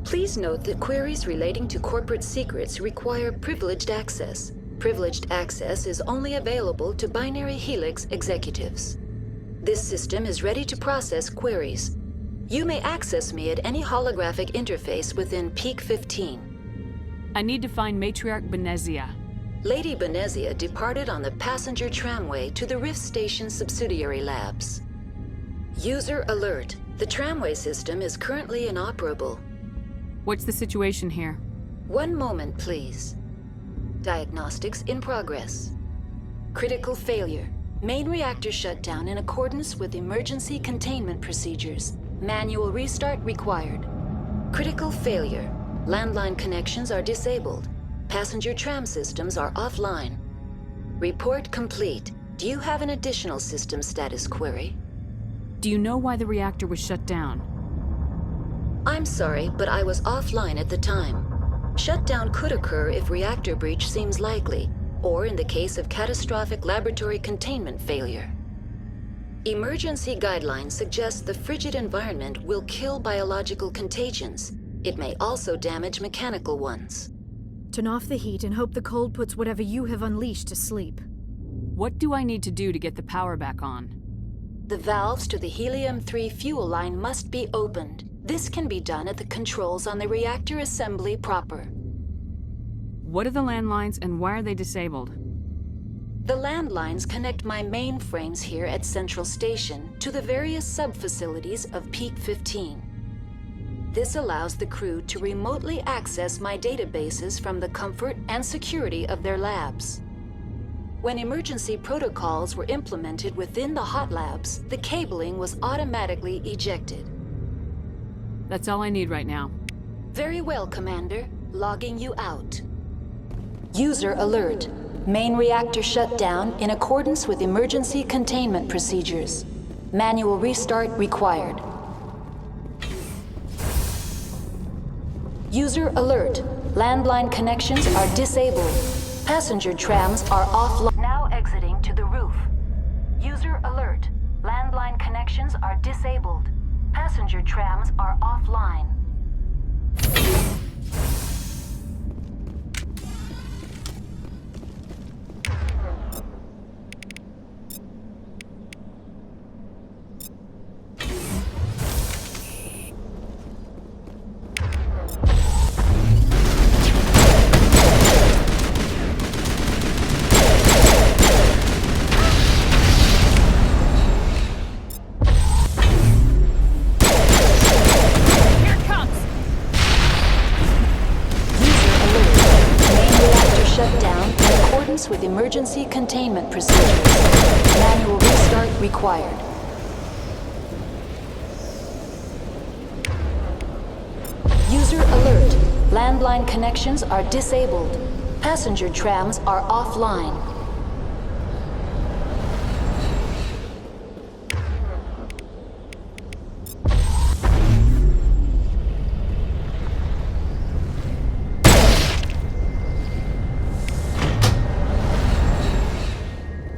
Please note that queries relating to corporate secrets require privileged access. Privileged access is only available to Binary Helix executives. This system is ready to process queries. You may access me at any holographic interface within Peak 15. I need to find Matriarch Benezia. Lady Benezia departed on the passenger tramway to the Rift Station subsidiary labs. User alert. The tramway system is currently inoperable. What's the situation here? One moment, please. Diagnostics in progress. Critical failure. Main reactor shut down in accordance with emergency containment procedures. Manual restart required. Critical failure. Landline connections are disabled. Passenger tram systems are offline. Report complete. Do you have an additional system status query? Do you know why the reactor was shut down? I'm sorry, but I was offline at the time. Shutdown could occur if reactor breach seems likely, or in the case of catastrophic laboratory containment failure. Emergency guidelines suggest the frigid environment will kill biological contagions. It may also damage mechanical ones. Turn off the heat and hope the cold puts whatever you have unleashed to sleep. What do I need to do to get the power back on? The valves to the helium-3 fuel line must be opened. This can be done at the controls on the reactor assembly proper. What are the landlines and why are they disabled? The landlines connect my mainframes here at Central Station to the various sub-facilities of Peak 15. This allows the crew to remotely access my databases from the comfort and security of their labs. When emergency protocols were implemented within the hot labs, the cabling was automatically ejected. That's all I need right now. Very well, Commander. Logging you out. User alert. Main reactor shut down in accordance with emergency containment procedures. Manual restart required. User alert. Landline connections are disabled. Passenger trams are offline. Now exiting to the roof. User alert. Landline connections are disabled. Passenger trams are offline. With emergency containment procedures. Manual restart required. User alert. Landline connections are disabled. Passenger trams are offline.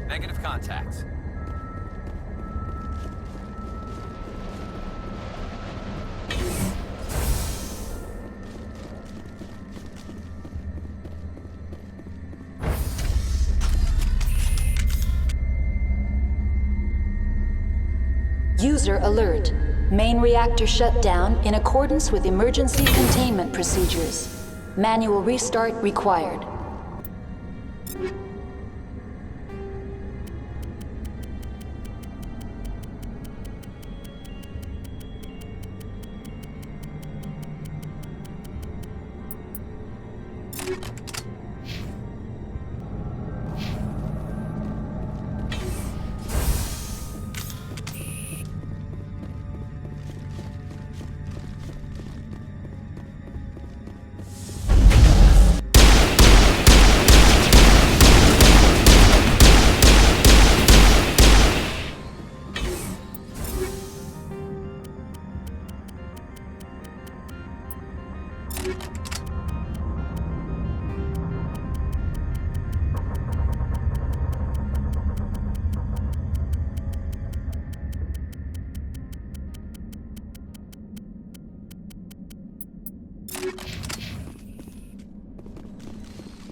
Negative contacts. User alert. Main reactor shut down in accordance with emergency containment procedures. Manual restart required.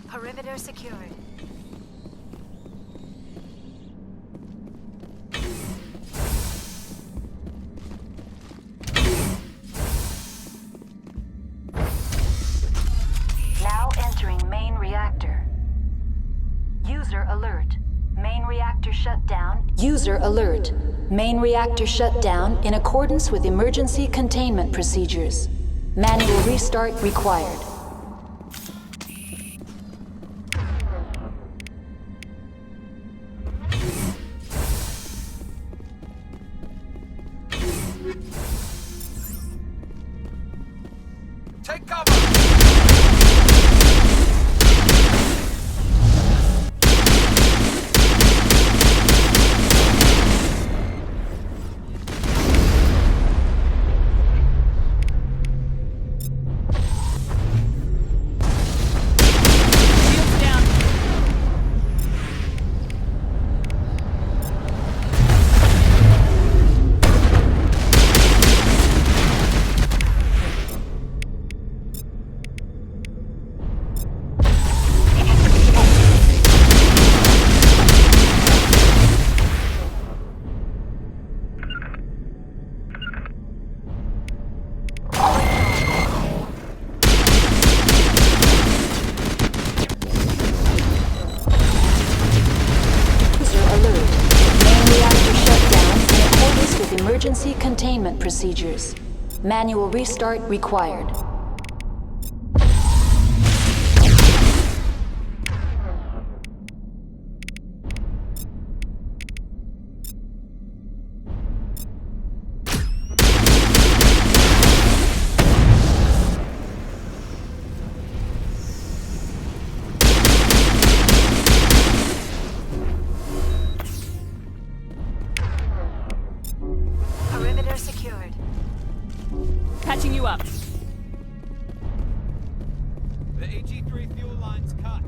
Perimeter secured. Now entering main reactor. User alert. Main reactor shut down. User alert. Main reactor shut down in accordance with emergency containment procedures. Manual restart required. Take cover! Emergency containment procedures. Manual restart required. Perimeter secured. Patching you up. The AG3 fuel line's cut.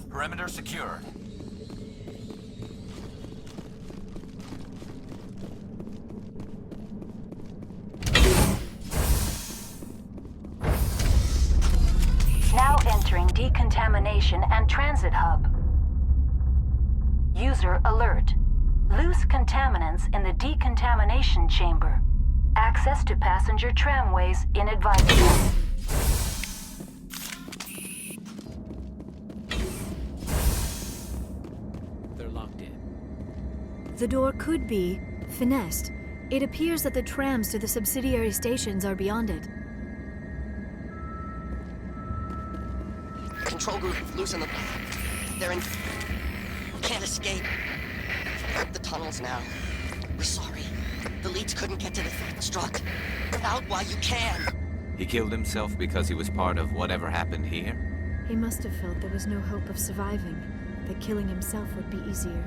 Perimeter secured. Now entering decontamination and transit hub. User alert. Loose contaminants in the decontamination chamber. Access to passenger tramways inadvisable. They're locked in. The door could be finessed. It appears that the trams to the subsidiary stations are beyond it. Control group, loosen them. They're in... Can't escape. Work the tunnels now. We're sorry. The leads couldn't get to the struck. Get out while you can. He killed himself because he was part of whatever happened here? He must have felt there was no hope of surviving, that killing himself would be easier.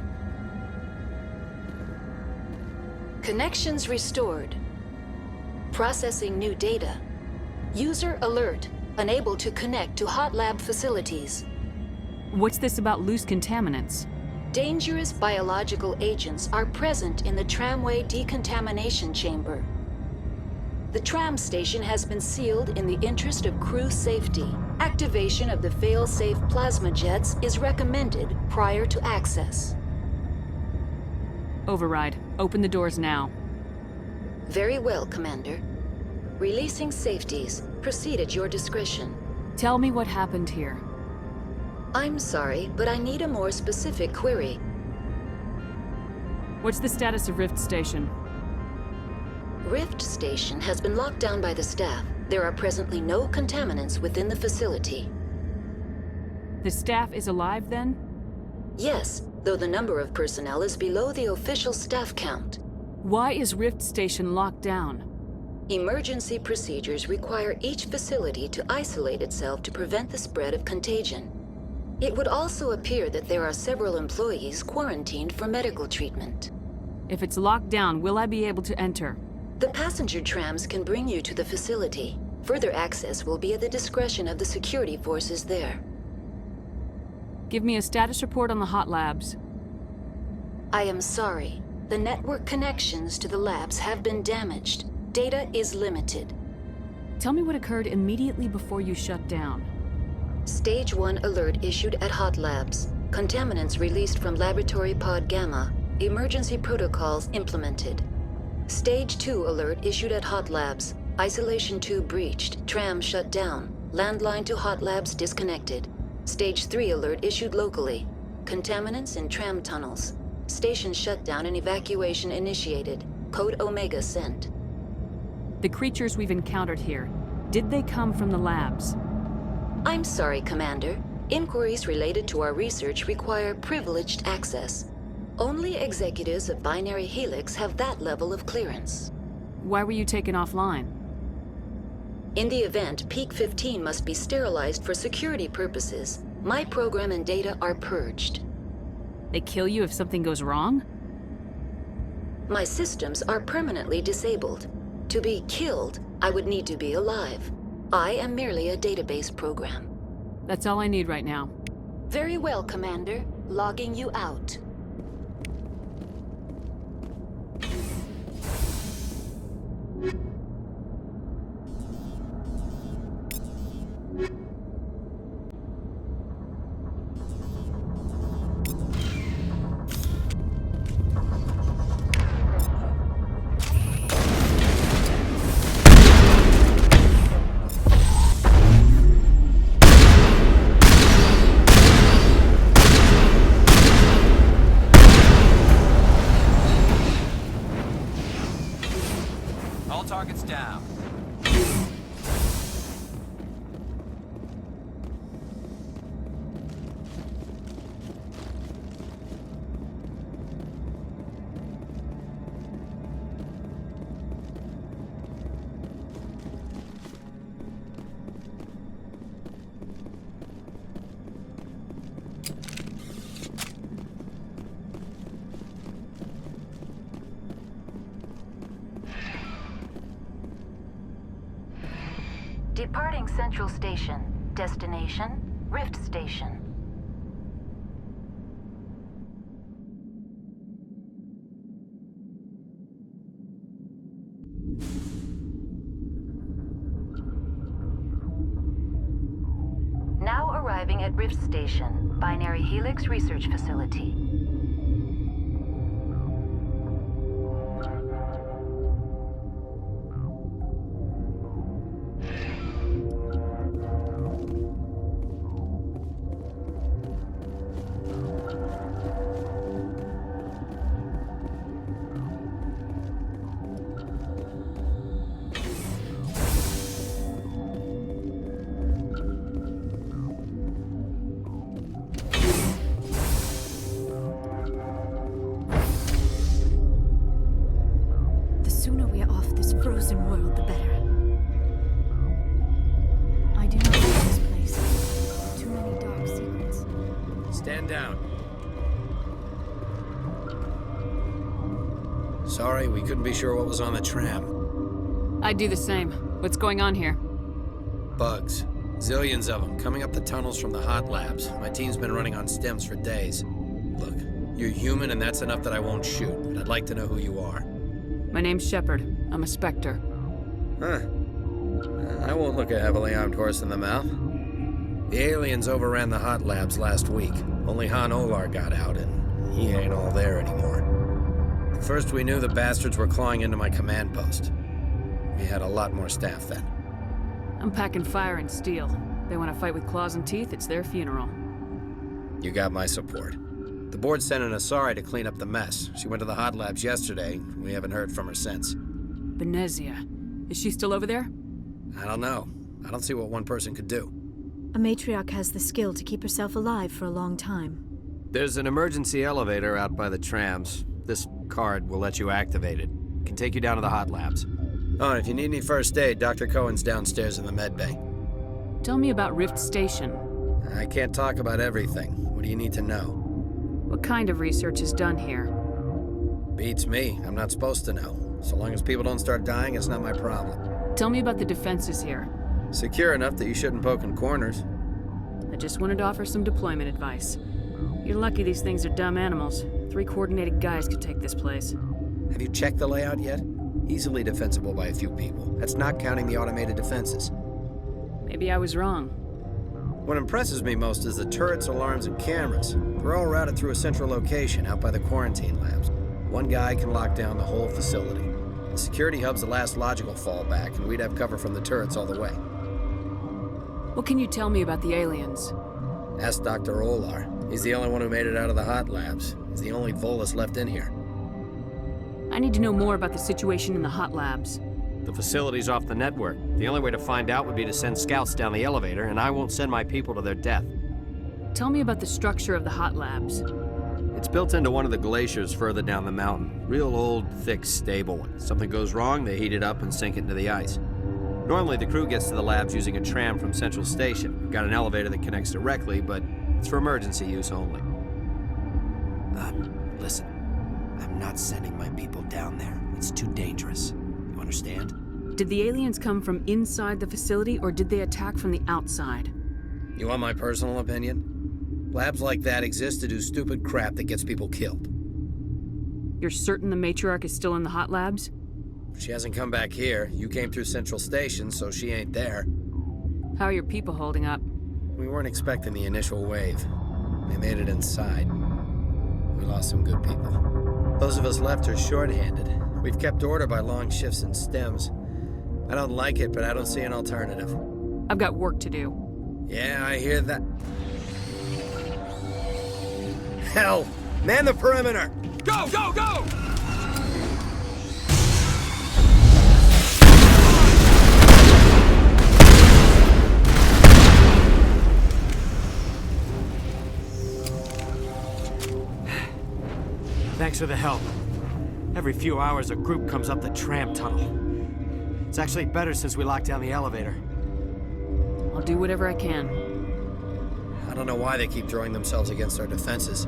Connections restored. Processing new data. User alert. Unable to connect to hot lab facilities. What's this about loose contaminants? Dangerous biological agents are present in the tramway decontamination chamber. The tram station has been sealed in the interest of crew safety. Activation of the fail-safe plasma jets is recommended prior to access. Override. Open the doors now. Very well, Commander. Releasing safeties. Proceed at your discretion. Tell me what happened here. I'm sorry, but I need a more specific query. What's the status of Rift Station? Rift Station has been locked down by the staff. There are presently no contaminants within the facility. The staff is alive, then? Yes, though the number of personnel is below the official staff count. Why is Rift Station locked down? Emergency procedures require each facility to isolate itself to prevent the spread of contagion. It would also appear that there are several employees quarantined for medical treatment. If it's locked down, will I be able to enter? The passenger trams can bring you to the facility. Further access will be at the discretion of the security forces there. Give me a status report on the hot labs. I am sorry. The network connections to the labs have been damaged. Data is limited. Tell me what occurred immediately before you shut down. Stage 1 alert issued at Hot Labs. Contaminants released from Laboratory Pod Gamma. Emergency protocols implemented. Stage 2 alert issued at Hot Labs. Isolation tube breached. Tram shut down. Landline to Hot Labs disconnected. Stage 3 alert issued locally. Contaminants in tram tunnels. Station shutdown and evacuation initiated. Code Omega sent. The creatures we've encountered here, did they come from the labs? I'm sorry, Commander. Inquiries related to our research require privileged access. Only executives of Binary Helix have that level of clearance. Why were you taken offline? In the event, Peak 15 must be sterilized for security purposes. My program and data are purged. They kill you if something goes wrong? My systems are permanently disabled. To be killed, I would need to be alive. I am merely a database program. That's all I need right now. Very well, Commander. Logging you out. All targets down. Departing Central Station. Destination, Rift Station. Now arriving at Rift Station, Binary Helix Research Facility. Frozen world, the better. I do not like this place. Too many dark secrets. Stand down. Sorry, we couldn't be sure what was on the tram. I'd do the same. What's going on here? Bugs. Zillions of them, coming up the tunnels from the hot labs. My team's been running on stems for days. Look, You're human, and that's enough that I won't shoot. But I'd like to know who you are. My name's Shepard. I'm a Spectre. Huh. I won't look a heavily armed horse in the mouth. The aliens overran the hot labs last week. Only Han Olar got out, and he ain't all there anymore. First we knew the bastards were clawing into my command post. We had a lot more staff then. I'm packing fire and steel. They want to fight with claws and teeth, it's their funeral. You got my support. The board sent an Asari to clean up the mess. She went to the hot labs yesterday. We haven't heard from her since. Benezia. Is she still over there? I don't know. I don't see what one person could do. A matriarch has the skill to keep herself alive for a long time. There's an emergency elevator out by the trams. This card will let you activate it. Can take you down to the hot labs. Oh, and if you need any first aid, Dr. Cohen's downstairs in the med bay. Tell me about Rift Station. I can't talk about everything. What do you need to know? What kind of research is done here? Beats me. I'm not supposed to know. So long as people don't start dying, it's not my problem. Tell me about the defenses here. Secure enough that you shouldn't poke in corners. I just wanted to offer some deployment advice. You're lucky these things are dumb animals. 3 coordinated guys could take this place. Have you checked the layout yet? Easily defensible by a few people. That's not counting the automated defenses. Maybe I was wrong. What impresses me most is the turrets, alarms, and cameras. They're all routed through a central location out by the quarantine labs. One guy can lock down the whole facility. The security hub's the last logical fallback, and we'd have cover from the turrets all the way. What can you tell me about the aliens? Ask Dr. Olar. He's the only one who made it out of the hot labs. He's the only Volus left in here. I need to know more about the situation in the hot labs. The facility's off the network. The only way to find out would be to send scouts down the elevator, and I won't send my people to their death. Tell me about the structure of the hot labs. It's built into one of the glaciers further down the mountain. Real old, thick, stable one. If something goes wrong, they heat it up and sink it into the ice. Normally, the crew gets to the labs using a tram from Central Station. We've got an elevator that connects directly, but it's for emergency use only. Listen. I'm not sending my people down there. It's too dangerous. You understand? Did the aliens come from inside the facility, or did they attack from the outside? You want my personal opinion? Labs like that exist to do stupid crap that gets people killed. You're certain the matriarch is still in the hot labs? She hasn't come back here. You came through Central Station, so she ain't there. How are your people holding up? We weren't expecting the initial wave. They made it inside. We lost some good people. Those of us left are short-handed. We've kept order by long shifts and stems. I don't like it, but I don't see an alternative. I've got work to do. Yeah, I hear that. Hell! Man the perimeter! Go, go, go! Thanks for the help. Every few hours, a group comes up the tram tunnel. It's actually better since we locked down the elevator. I'll do whatever I can. I don't know why they keep throwing themselves against our defenses.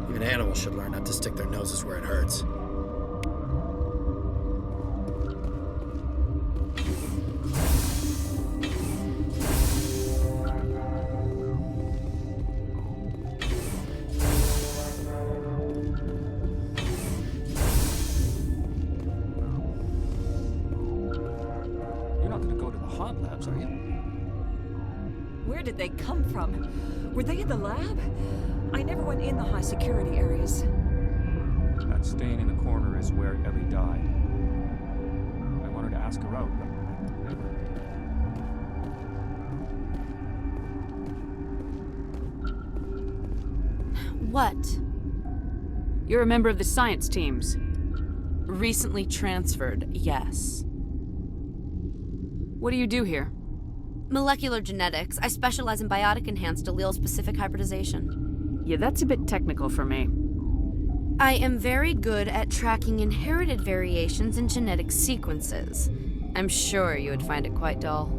Even animals should learn not to stick their noses where it hurts. Are you? Where did they come from? Were they in the lab? I never went in the high security areas. That stain in the corner is where Ellie died. I wanted to ask her out, but never. What? You're a member of the science teams. Recently transferred, yes. What do you do here? Molecular genetics. I specialize in biotic-enhanced allele-specific hybridization. Yeah, that's a bit technical for me. I am very good at tracking inherited variations in genetic sequences. I'm sure you would find it quite dull.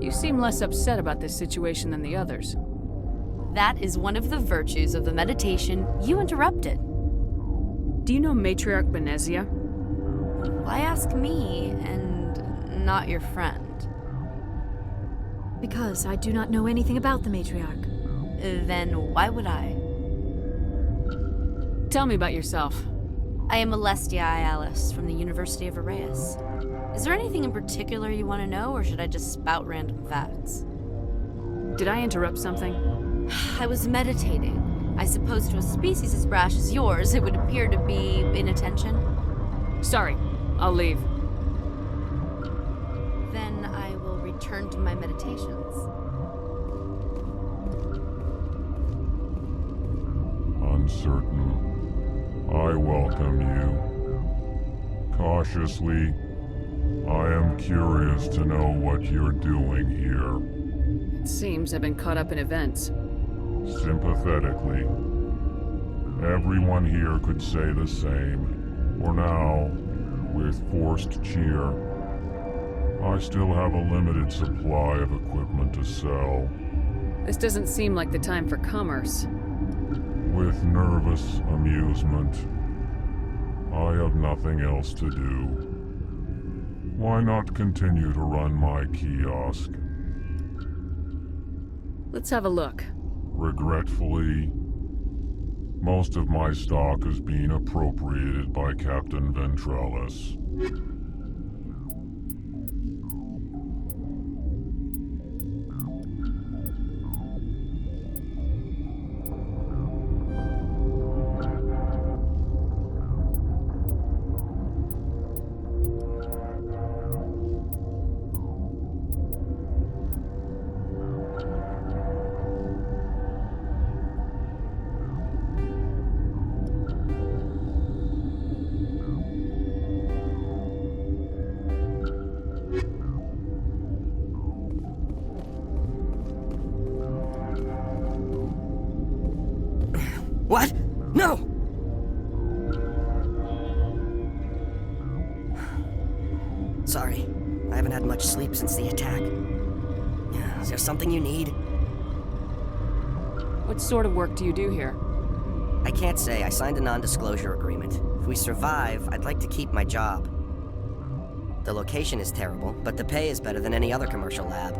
You seem less upset about this situation than the others. That is one of the virtues of the meditation you interrupted. Do you know Matriarch Benezia? Why ask me, and not your friend? Because I do not know anything about the matriarch. Then why would I? Tell me about yourself. I am Alestia Alice from the University of Arraeus. Is there anything in particular you want to know, or should I just spout random facts? Did I interrupt something? I was meditating. I suppose to a species as brash as yours, it would appear to be inattention. Sorry, I'll leave. Then I will return to my meditations. Uncertain. I welcome you. Cautiously, I am curious to know what you're doing here. It seems I've been caught up in events. Sympathetically. Everyone here could say the same. For now, with forced cheer, I still have a limited supply of equipment to sell. This doesn't seem like the time for commerce. With nervous amusement. I have nothing else to do. Why not continue to run my kiosk? Let's have a look. Regretfully, most of my stock has been appropriated by Captain Ventralis. What? No! Sorry, I haven't had much sleep since the attack. Is there something you need? What sort of work do you do here? I can't say. I signed a non-disclosure agreement. If we survive, I'd like to keep my job. The location is terrible, but the pay is better than any other commercial lab.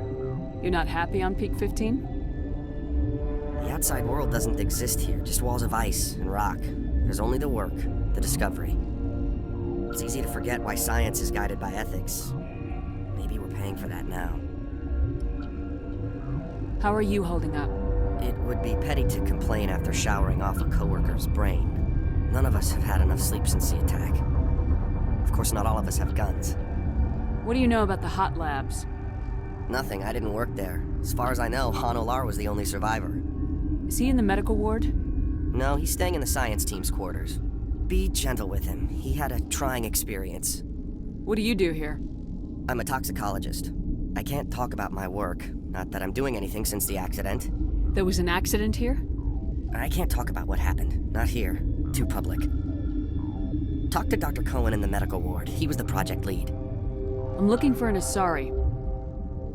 You're not happy on Peak 15? The outside world doesn't exist here, just walls of ice and rock. There's only the work, the discovery. It's easy to forget why science is guided by ethics. Maybe we're paying for that now. How are you holding up? It would be petty to complain after showering off a coworker's brain. None of us have had enough sleep since the attack. Of course, not all of us have guns. What do you know about the hot labs? Nothing, I didn't work there. As far as I know, Han Olar was the only survivor. Is he in the medical ward? No, he's staying in the science team's quarters. Be gentle with him. He had a trying experience. What do you do here? I'm a toxicologist. I can't talk about my work. Not that I'm doing anything since the accident. There was an accident here? I can't talk about what happened. Not here. Too public. Talk to Dr. Cohen in the medical ward. He was the project lead. I'm looking for an Asari.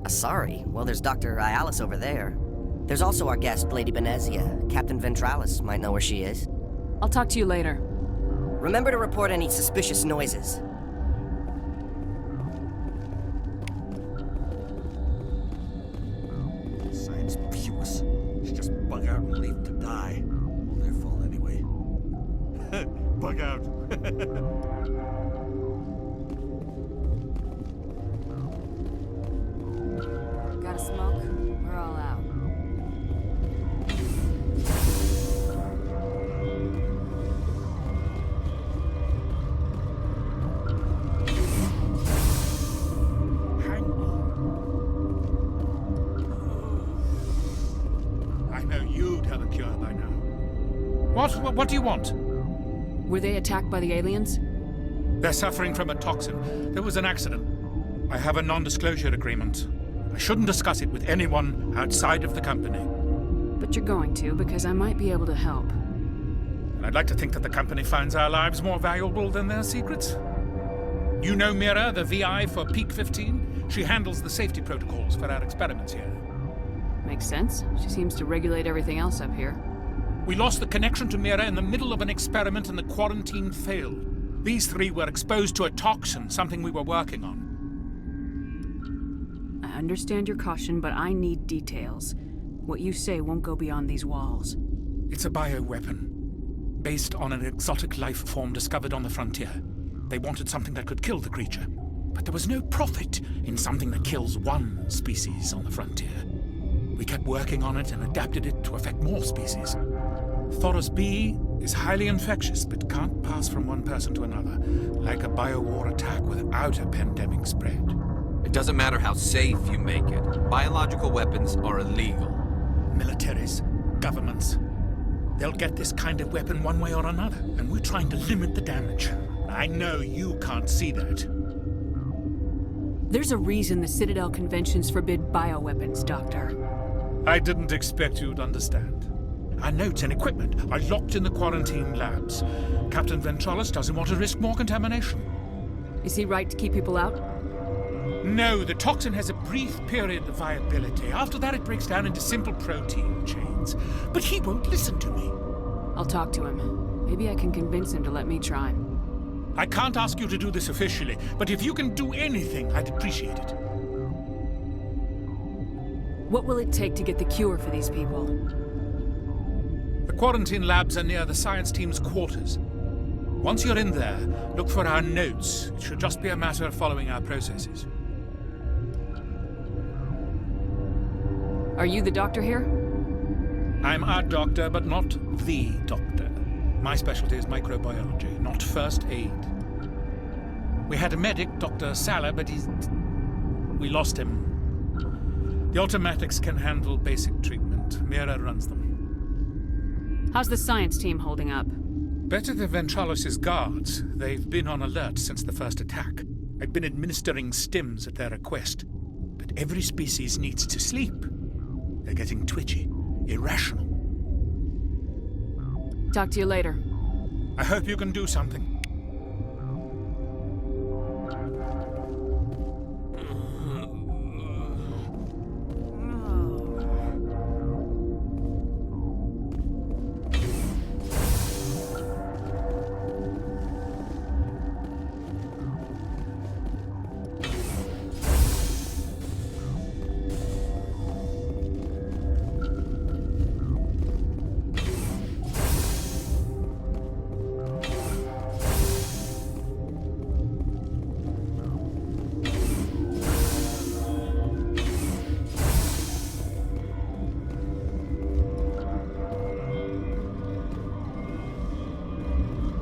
Asari? Well, there's Dr. Ayalis over there. There's also our guest, Lady Benezia. Captain Ventralis might know where she is. I'll talk to you later. Remember to report any suspicious noises. Science puce. Should just bug out and leave to die. Well, their fault anyway. Bug out. Got a smoke? We're all out. Hang on. I know you'd have a cure by now. What do you want? Were they attacked by the aliens? They're suffering from a toxin. There was an accident. I have a non-disclosure agreement. I shouldn't discuss it with anyone outside of the company. But you're going to, because I might be able to help. And I'd like to think that the company finds our lives more valuable than their secrets. You know Mira, the VI for Peak 15? She handles the safety protocols for our experiments here. Makes sense. She seems to regulate everything else up here. We lost the connection to Mira in the middle of an experiment and the quarantine failed. These three were exposed to a toxin, something we were working on. I understand your caution, but I need details. What you say won't go beyond these walls. It's a bioweapon. based on an exotic life form discovered on the frontier. They wanted something that could kill the creature, but there was no profit in something that kills one species on the frontier. We kept working on it and adapted it to affect more species. Thoros B is highly infectious, but can't pass from one person to another, like a biowar attack without a pandemic spread. It doesn't matter how safe you make it. Biological weapons are illegal. Militaries, governments, they'll get this kind of weapon one way or another, and we're trying to limit the damage. I know you can't see that. There's a reason the Citadel conventions forbid bioweapons, Doctor. I didn't expect you'd understand. Our notes and equipment are locked in the quarantine labs. Captain Ventralis doesn't want to risk more contamination. Is he right to keep people out? No, the toxin has a brief period of viability. After that, it breaks down into simple protein chains. But he won't listen to me. I'll talk to him. Maybe I can convince him to let me try. I can't ask you to do this officially, but if you can do anything, I'd appreciate it. What will it take to get the cure for these people? The quarantine labs are near the science team's quarters. Once you're in there, look for our notes. It should just be a matter of following our processes. Are you the doctor here? I'm our doctor, but not the doctor. My specialty is microbiology, not first aid. We had a medic, Dr. Salah, but we lost him. The automatics can handle basic treatment. Mira runs them. How's the science team holding up? Better than Ventralis' guards. They've been on alert since the first attack. I've been administering stims at their request. But every species needs to sleep. They're getting twitchy, irrational. Talk to you later. I hope you can do something.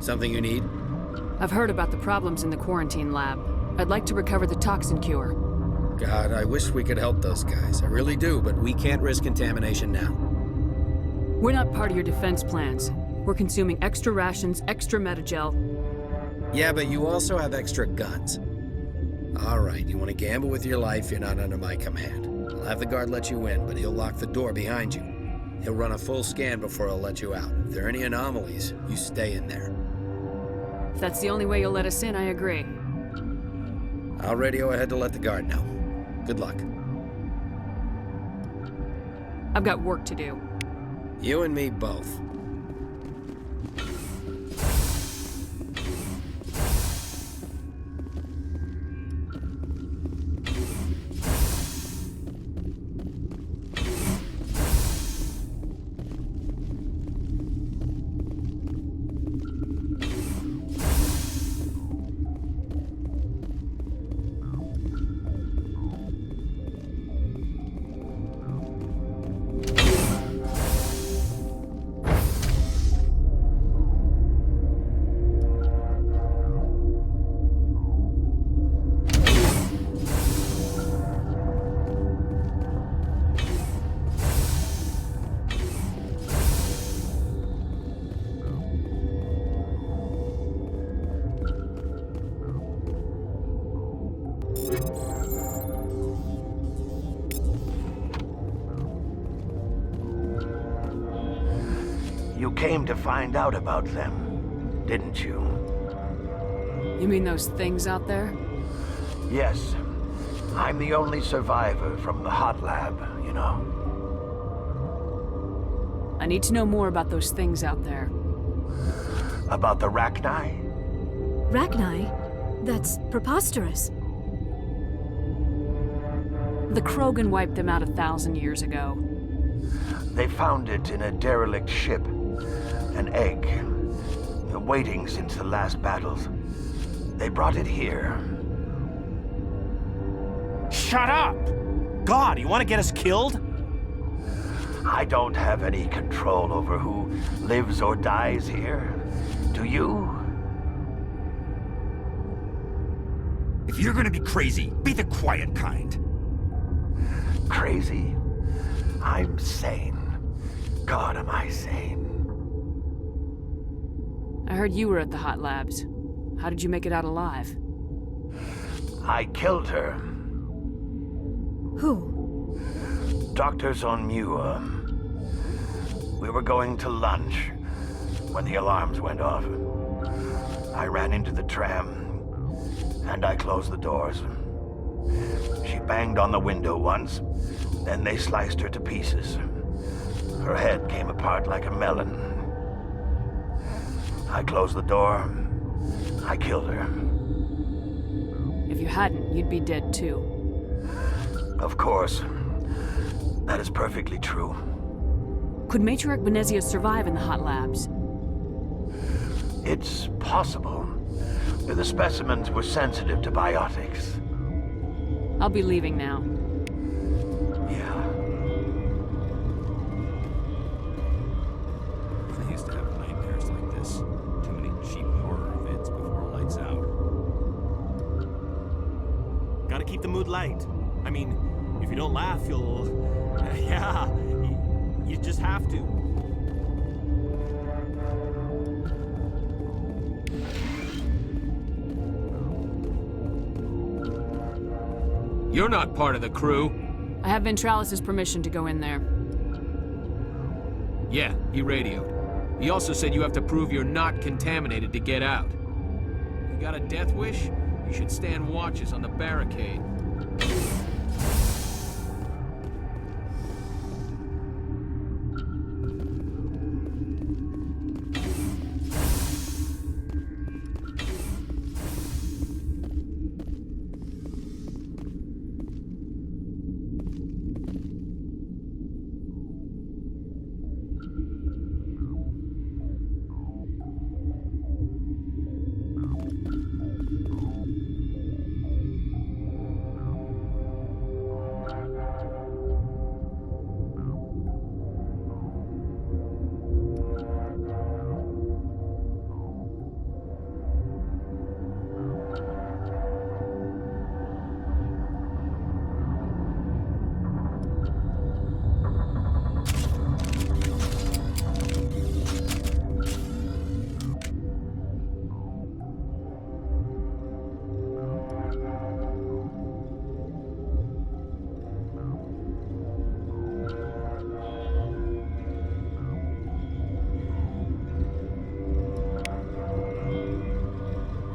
Something you need? I've heard about the problems in the quarantine lab. I'd like to recover the toxin cure. God, I wish we could help those guys. I really do, but we can't risk contamination now. We're not part of your defense plans. We're consuming extra rations, extra Metagel. Yeah, but you also have extra guns. All right, you want to gamble with your life, you're not under my command. I'll have the guard let you in, but he'll lock the door behind you. He'll run a full scan before he'll let you out. If there are any anomalies, you stay in there. If that's the only way you'll let us in, I agree. I'll radio ahead to let the guard know. Good luck. I've got work to do. You and me both. You came to find out about them, didn't you? You mean those things out there? Yes. I'm the only survivor from the hot lab, you know. I need to know more about those things out there. About the Rachni? Rachni? That's preposterous. The Krogan wiped them out 1,000 years ago. They found it in a derelict ship. An egg. been waiting since the last battles. They brought it here. Shut up! God, you want to get us killed? I don't have any control over who lives or dies here. Do you? If you're gonna be crazy, be the quiet kind. Crazy? I'm sane. God, am I sane. I heard you were at the hot labs. How did you make it out alive? I killed her. Who? Dr. Zonmua. We were going to lunch when the alarms went off. I ran into the tram, and I closed the doors. She banged on the window once, then they sliced her to pieces. Her head came apart like a melon. I closed the door. I killed her. If you hadn't, you'd be dead too. Of course. That is perfectly true. Could Matriarch Venezia survive in the hot labs? It's possible. The specimens were sensitive to biotics. I'll be leaving now. Yeah. I used to have nightmares like this. Too many cheap horror events before lights out. Gotta keep the mood light. I mean, if you don't laugh, you'll... yeah, you just have to. You're not part of the crew. I have Ventralis' permission to go in there. Yeah, he radioed. He also said you have to prove you're not contaminated to get out. You got a death wish? You should stand watches on the barricade.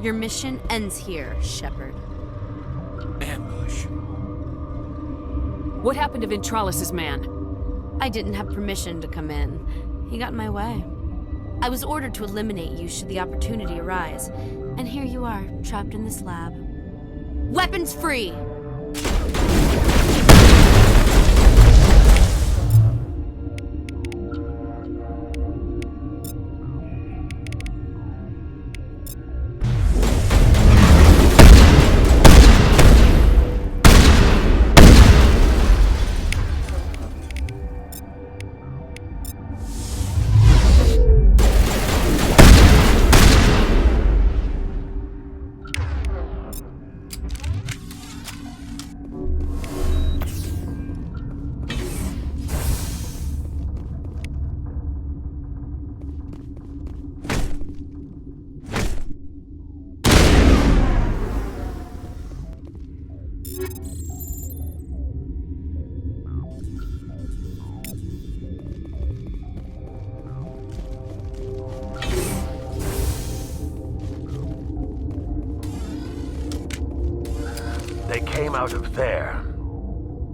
Your mission ends here, Shepard. Ambush. What happened to Ventralis' man? I didn't have permission to come in. He got in my way. I was ordered to eliminate you should the opportunity arise. And here you are, trapped in this lab. Weapons free! They came out of there.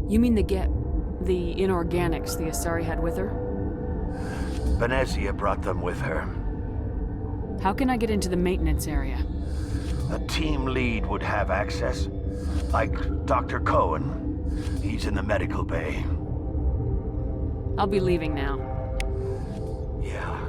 You mean the inorganics the Asari had with her? Venezia brought them with her. How can I get into the maintenance area? A team lead would have access. Like Dr. Cohen. He's in the medical bay. I'll be leaving now. Yeah.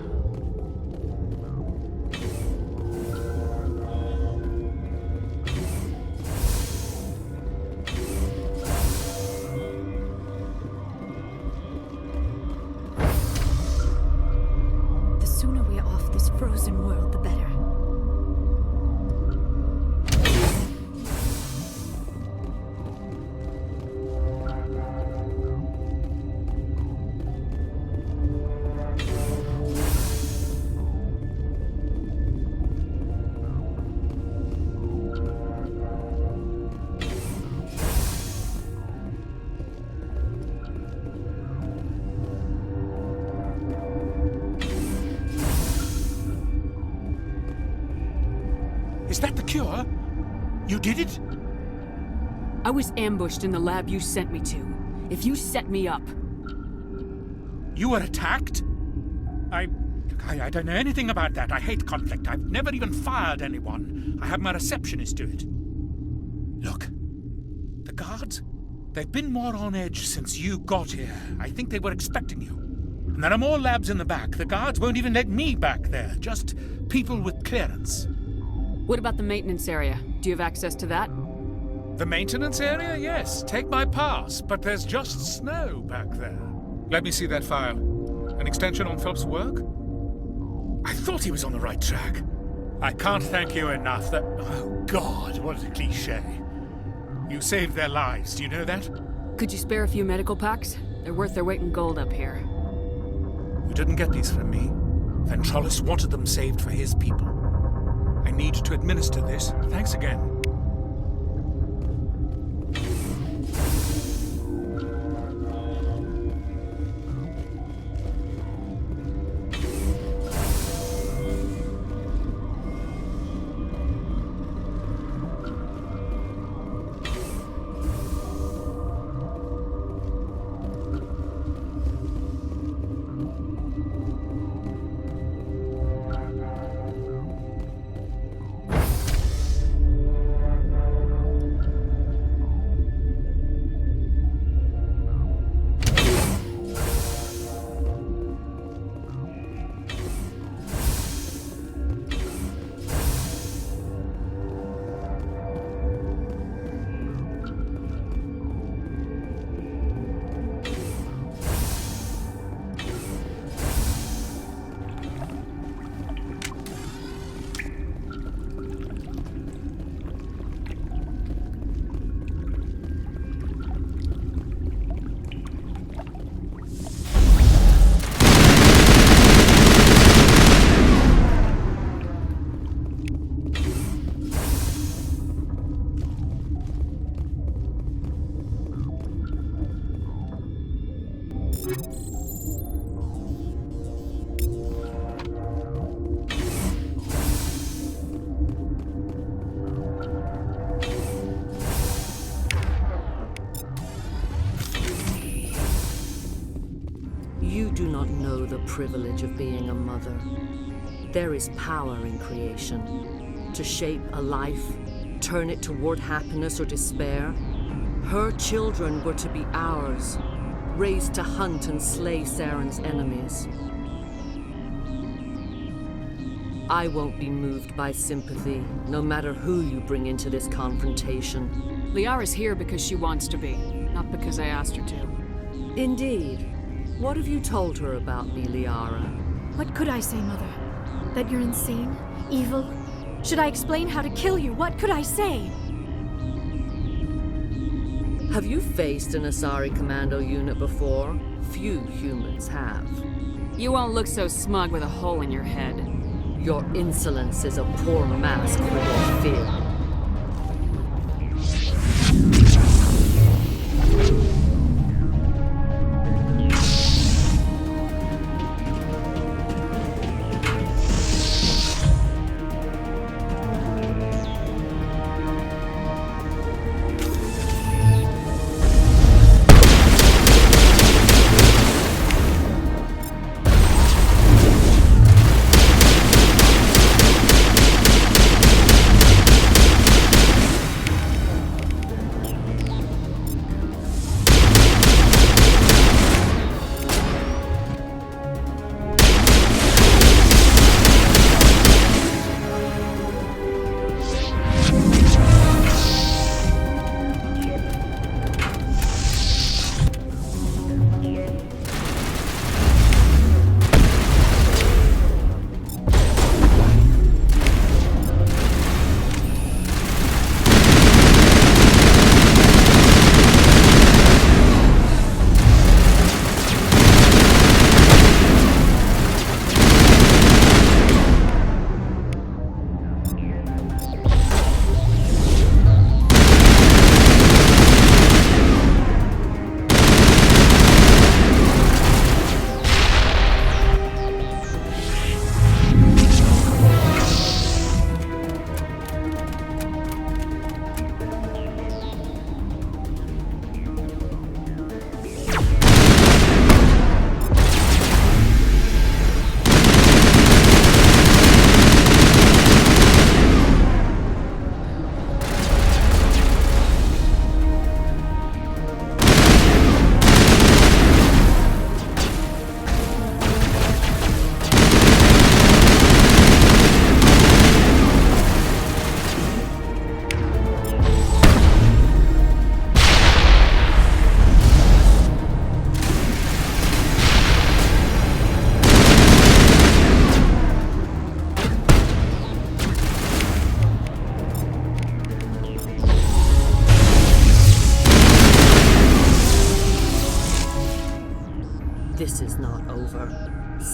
Is that the cure? You did it? I was ambushed in the lab you sent me to. If you set me up... You were attacked? I don't know anything about that. I hate conflict. I've never even fired anyone. I have my receptionist do it. Look, the guards, they've been more on edge since you got here. I think they were expecting you. And there are more labs in the back. The guards won't even let me back there. Just people with clearance. What about the maintenance area? Do you have access to that? The maintenance area? Yes. Take my pass. But there's just snow back there. Let me see that file. An extension on Phelps' work? I thought he was on the right track. I can't thank you enough that... Oh, God, what a cliché. You saved their lives, do you know that? Could you spare a few medical packs? They're worth their weight in gold up here. You didn't get these from me. Ventrolis wanted them saved for his people. I need to administer this. Thanks again. You do not know the privilege of being a mother. There is power in creation. To shape a life, turn it toward happiness or despair. Her children were to be ours, raised to hunt and slay Saren's enemies. I won't be moved by sympathy, no matter who you bring into this confrontation. Liara's here because she wants to be, not because I asked her to. Indeed. What have you told her about me, Liara? What could I say, Mother? That you're insane? Evil? Should I explain how to kill you? What could I say? Have you faced an Asari commando unit before? Few humans have. You won't look so smug with a hole in your head. Your insolence is a poor mask for your fear.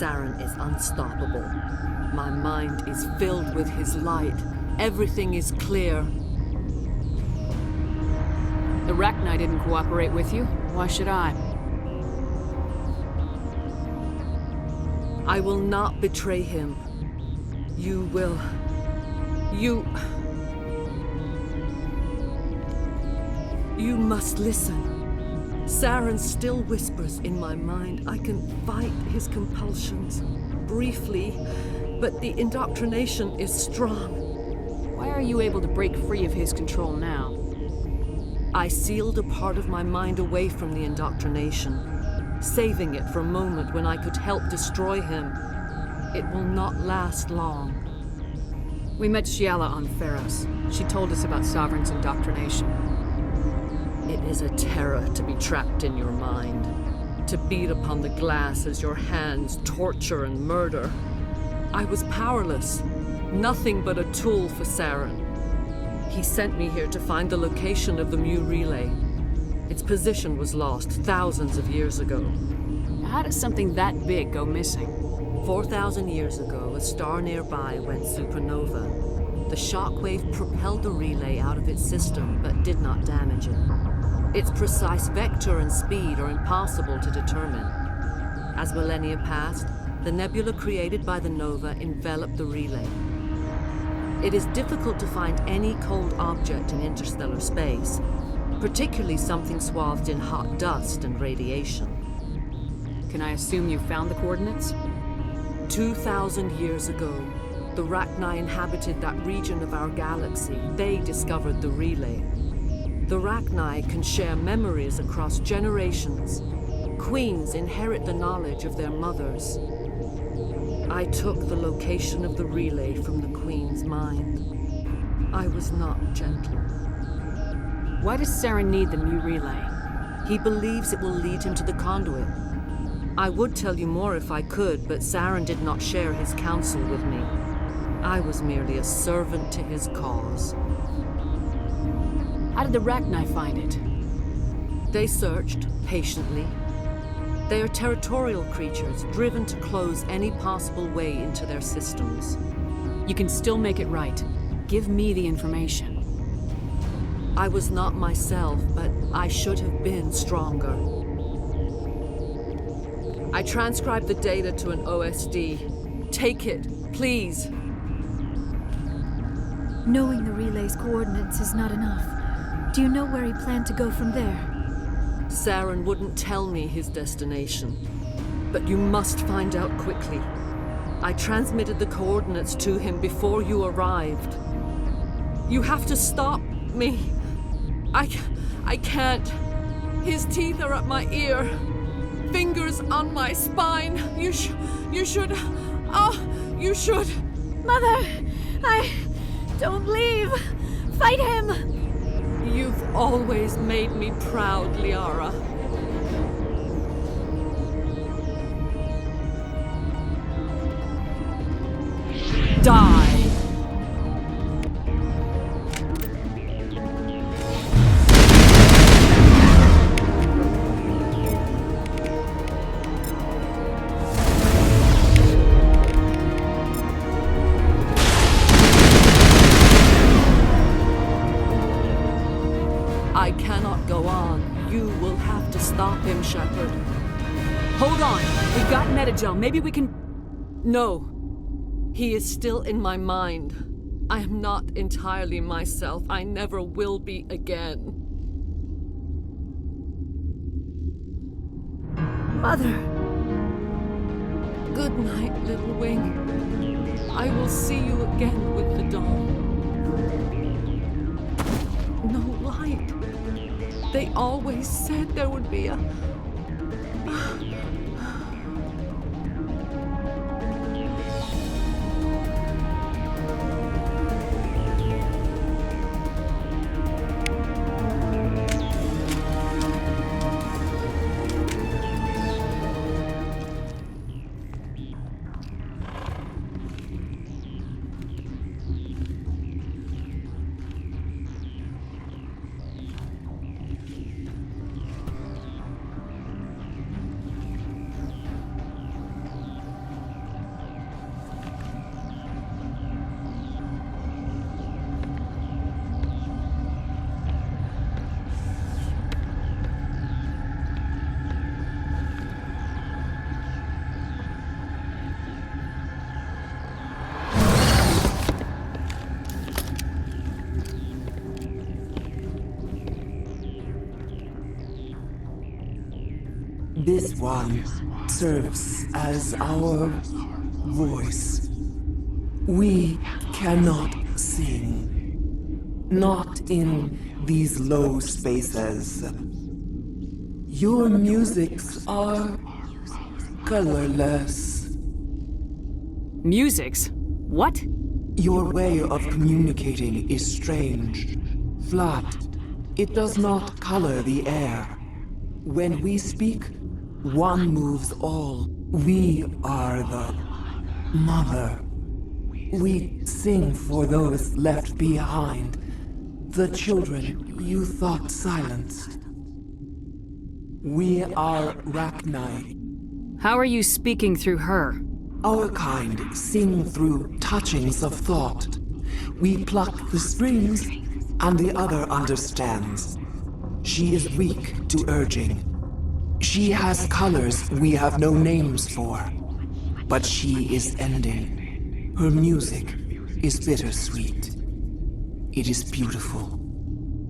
Saren is unstoppable. My mind is filled with his light. Everything is clear. The Rachni didn't cooperate with you. Why should I? I will not betray him. You will. You must listen. Saren still whispers in my mind. I can fight his compulsions. Briefly, but the indoctrination is strong. Why are you able to break free of his control now? I sealed a part of my mind away from the indoctrination, saving it for a moment when I could help destroy him. It will not last long. We met Shiala on Pharos. She told us about Sovereign's indoctrination. It is a terror to be trapped in your mind, to beat upon the glass as your hands torture and murder. I was powerless, nothing but a tool for Saren. He sent me here to find the location of the Mu relay. Its position was lost thousands of years ago. How does something that big go missing? 4,000 years ago, a star nearby went supernova. The shockwave propelled the relay out of its system, but did not damage it. Its precise vector and speed are impossible to determine. As millennia passed, the nebula created by the nova enveloped the relay. It is difficult to find any cold object in interstellar space, particularly something swathed in hot dust and radiation. Can I assume you found the coordinates? 2,000 years ago, the Rachni inhabited that region of our galaxy. They discovered the relay. The Rachni can share memories across generations. Queens inherit the knowledge of their mothers. I took the location of the relay from the Queen's mind. I was not gentle. Why does Saren need the Mu relay? He believes it will lead him to the conduit. I would tell you more if I could, but Saren did not share his counsel with me. I was merely a servant to his cause. How did the Rachni find it? They searched, patiently. They are territorial creatures, driven to close any possible way into their systems. You can still make it right. Give me the information. I was not myself, but I should have been stronger. I transcribed the data to an OSD. Take it, please. Knowing the relay's coordinates is not enough. Do you know where he planned to go from there? Saren wouldn't tell me his destination. But you must find out quickly. I transmitted the coordinates to him before you arrived. You have to stop me. I can't. His teeth are at my ear. Fingers on my spine. You should. Oh, you should. Mother, don't leave. Fight him. You've always made me proud, Liara. Die! I cannot go on. You will have to stop him, Shepard. Hold on. We've got Metagel. Maybe we can... No. He is still in my mind. I am not entirely myself. I never will be again. Mother. Good night, little wing. I will see you again with the dawn. No light. They always said there would be a... This one serves as our voice. We cannot sing. Not in these low spaces. Your musics are colorless. Musics? What? Your way of communicating is strange. Flat. It does not color the air. When we speak, one moves all. We are the mother. We sing for those left behind. The children you thought silenced. We are Rachni. How are you speaking through her? Our kind sing through touchings of thought. We pluck the strings, and the other understands. She is weak to urging. She has colors we have no names for. But she is ending. Her music is bittersweet. It is beautiful.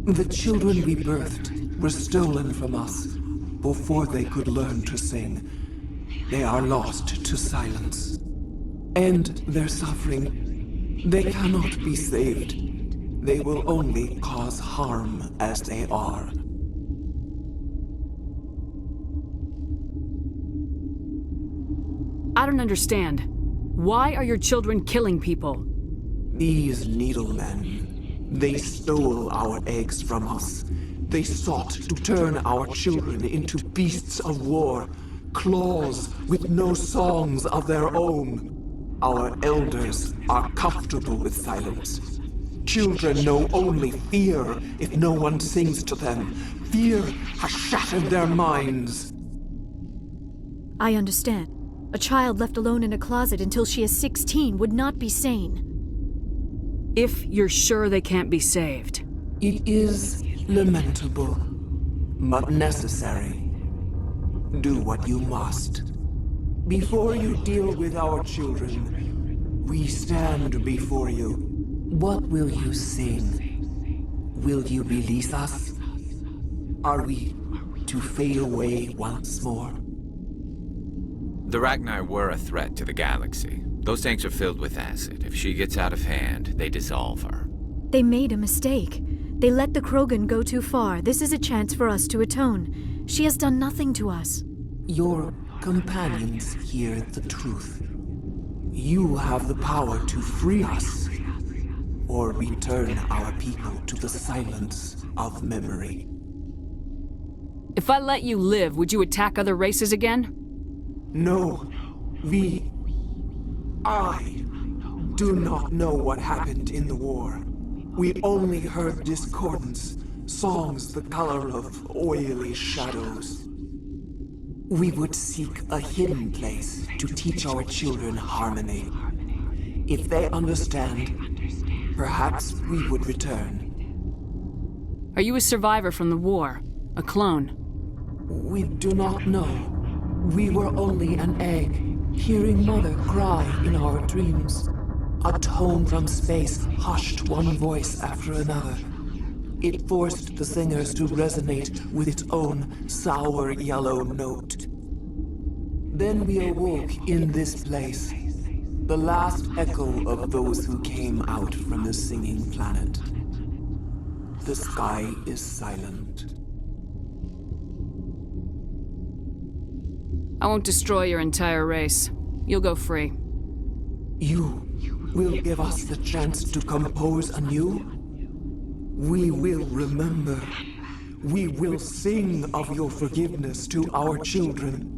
The children we birthed were stolen from us before they could learn to sing. They are lost to silence. And their suffering, they cannot be saved. They will only cause harm as they are. I don't understand. Why are your children killing people? These needlemen, they stole our eggs from us. They sought to turn our children into beasts of war, claws with no songs of their own. Our elders are comfortable with silence. Children know only fear if no one sings to them. Fear has shattered their minds. I understand. A child left alone in a closet until she is 16 would not be sane. If you're sure they can't be saved. It is lamentable, but necessary. Do what you must. Before you deal with our children, we stand before you. What will you sing? Will you release us? Are we to fade away once more? The Rachni were a threat to the galaxy. Those tanks are filled with acid. If she gets out of hand, they dissolve her. They made a mistake. They let the Krogan go too far. This is a chance for us to atone. She has done nothing to us. Your companions hear the truth. You have the power to free us, or return our people to the silence of memory. If I let you live, would you attack other races again? No, I do not know what happened in the war. We only heard discordance, songs the color of oily shadows. We would seek a hidden place to teach our children harmony. If they understand, perhaps we would return. Are you a survivor from the war? A clone? We do not know. We were only an egg, hearing Mother cry in our dreams. A tone from space hushed one voice after another. It forced the singers to resonate with its own sour yellow note. Then we awoke in this place, the last echo of those who came out from the singing planet. The sky is silent. I won't destroy your entire race. You'll go free. You will give us the chance to compose anew? We will remember. We will sing of your forgiveness to our children.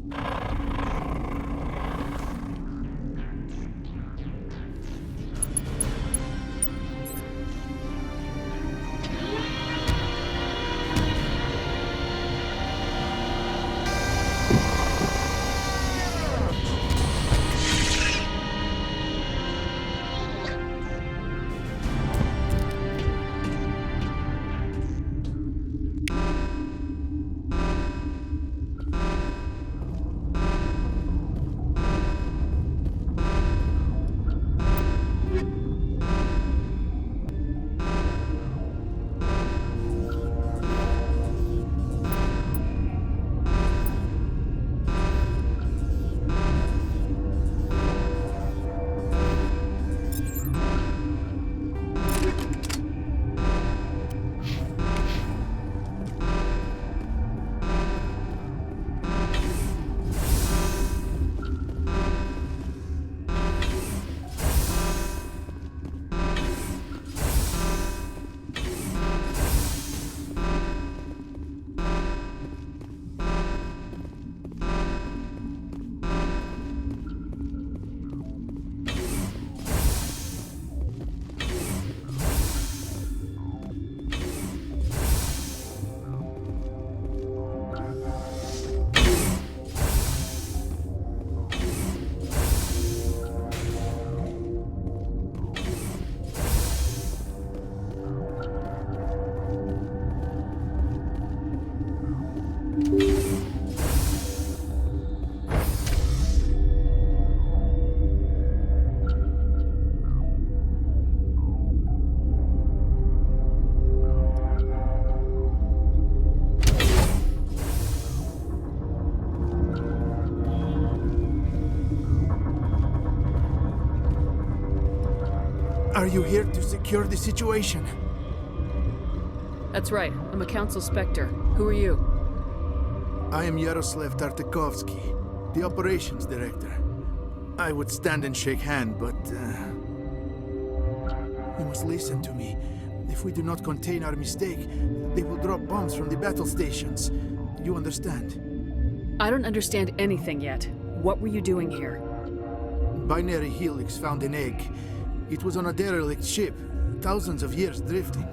Are you here to secure the situation? That's right. I'm a Council Spectre. Who are you? I am Yaroslav Tartakovsky, the Operations Director. I would stand and shake hand, but... you must listen to me. If we do not contain our mistake, they will drop bombs from the battle stations. You understand? I don't understand anything yet. What were you doing here? Binary Helix found an egg. It was on a derelict ship, thousands of years drifting.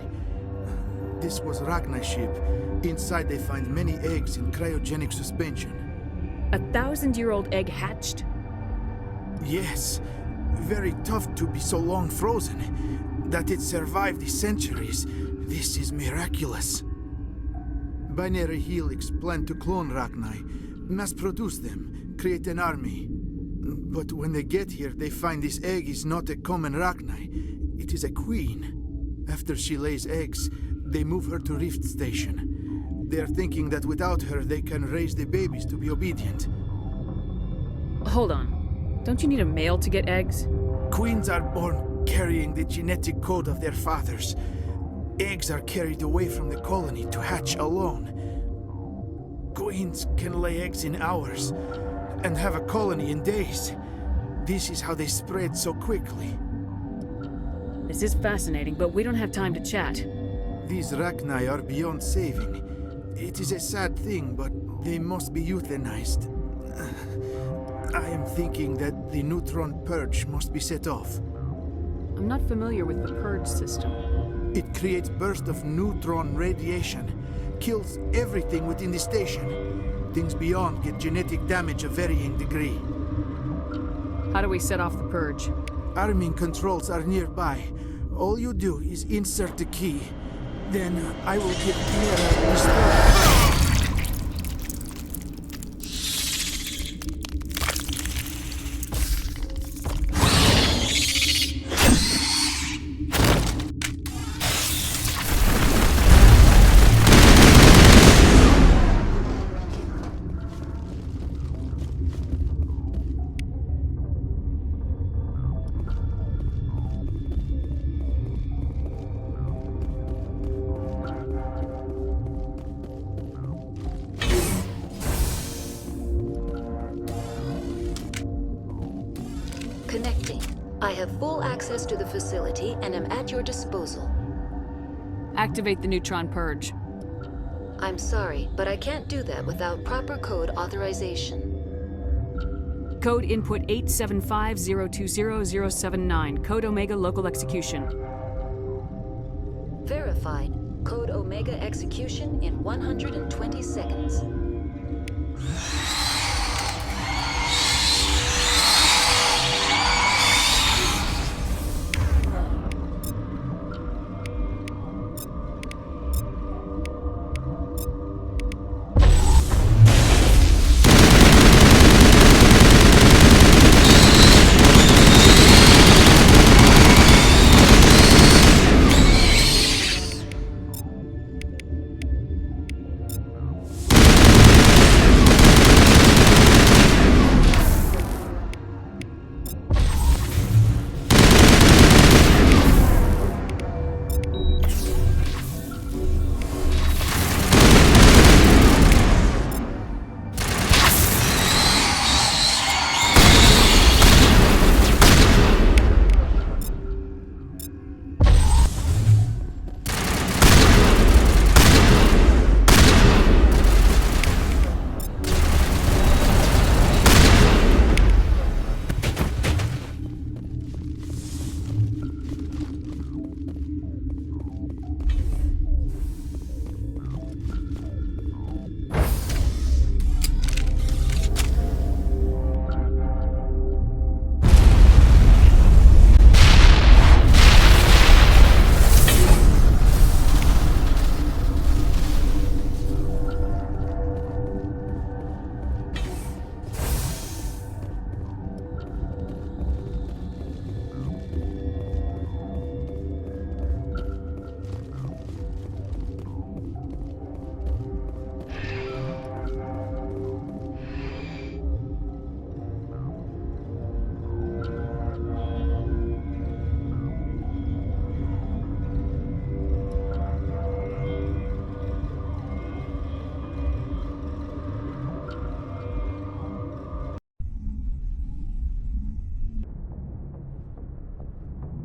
This was Rachni's ship. Inside they find many eggs in cryogenic suspension. A 1,000-year-old egg hatched? Yes. Very tough to be so long frozen. That it survived the centuries. This is miraculous. Binary Helix planned to clone Rachni, mass-produce them, create an army. But when they get here, they find this egg is not a common Rachni. It is a queen. After she lays eggs, they move her to Rift Station. They are thinking that without her, they can raise the babies to be obedient. Hold on. Don't you need a male to get eggs? Queens are born carrying the genetic code of their fathers. Eggs are carried away from the colony to hatch alone. Queens can lay eggs in hours and have a colony in days. This is how they spread so quickly. This is fascinating, but we don't have time to chat. These Rachni are beyond saving. It is a sad thing, but they must be euthanized. I am thinking that the neutron purge must be set off. I'm not familiar with the purge system. It creates bursts of neutron radiation, kills everything within the station. Things beyond get genetic damage of varying degree. How do we set off the purge? Arming controls are nearby. All you do is insert the key. Then I will give Mira restore. Connecting. I have full access to the facility and am at your disposal. Activate the neutron purge. I'm sorry, but I can't do that without proper code authorization. Code input 875020079. Code Omega local execution. Verified. Code Omega execution in 120 seconds.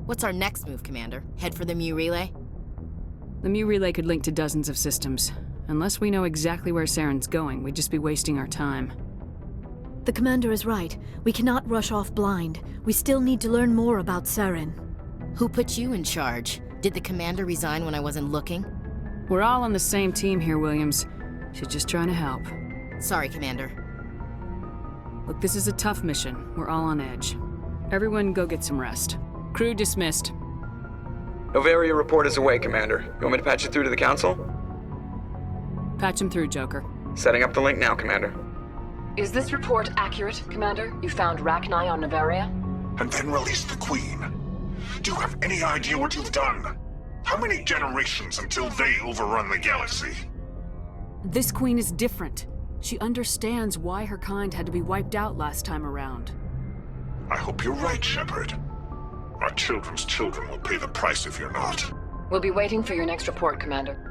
What's our next move, Commander? Head for the Mu relay? The Mu relay could link to dozens of systems. Unless we know exactly where Saren's going, we'd just be wasting our time. The commander is right. We cannot rush off blind. We still need to learn more about Saren. Who put you in charge? Did the commander resign when I wasn't looking? We're all on the same team here, Williams. She's just trying to help. Sorry, Commander. Look, this is a tough mission. We're all on edge. Everyone go get some rest. Crew dismissed. Noveria report is away, Commander. You want me to patch it through to the Council? Patch him through, Joker. Setting up the link now, Commander. Is this report accurate, Commander? You found Rachni on Noveria? And then released the Queen. Do you have any idea what you've done? How many generations until they overrun the galaxy? This Queen is different. She understands why her kind had to be wiped out last time around. I hope you're right, Shepard. Our children's children will pay the price if you're not. We'll be waiting for your next report, Commander.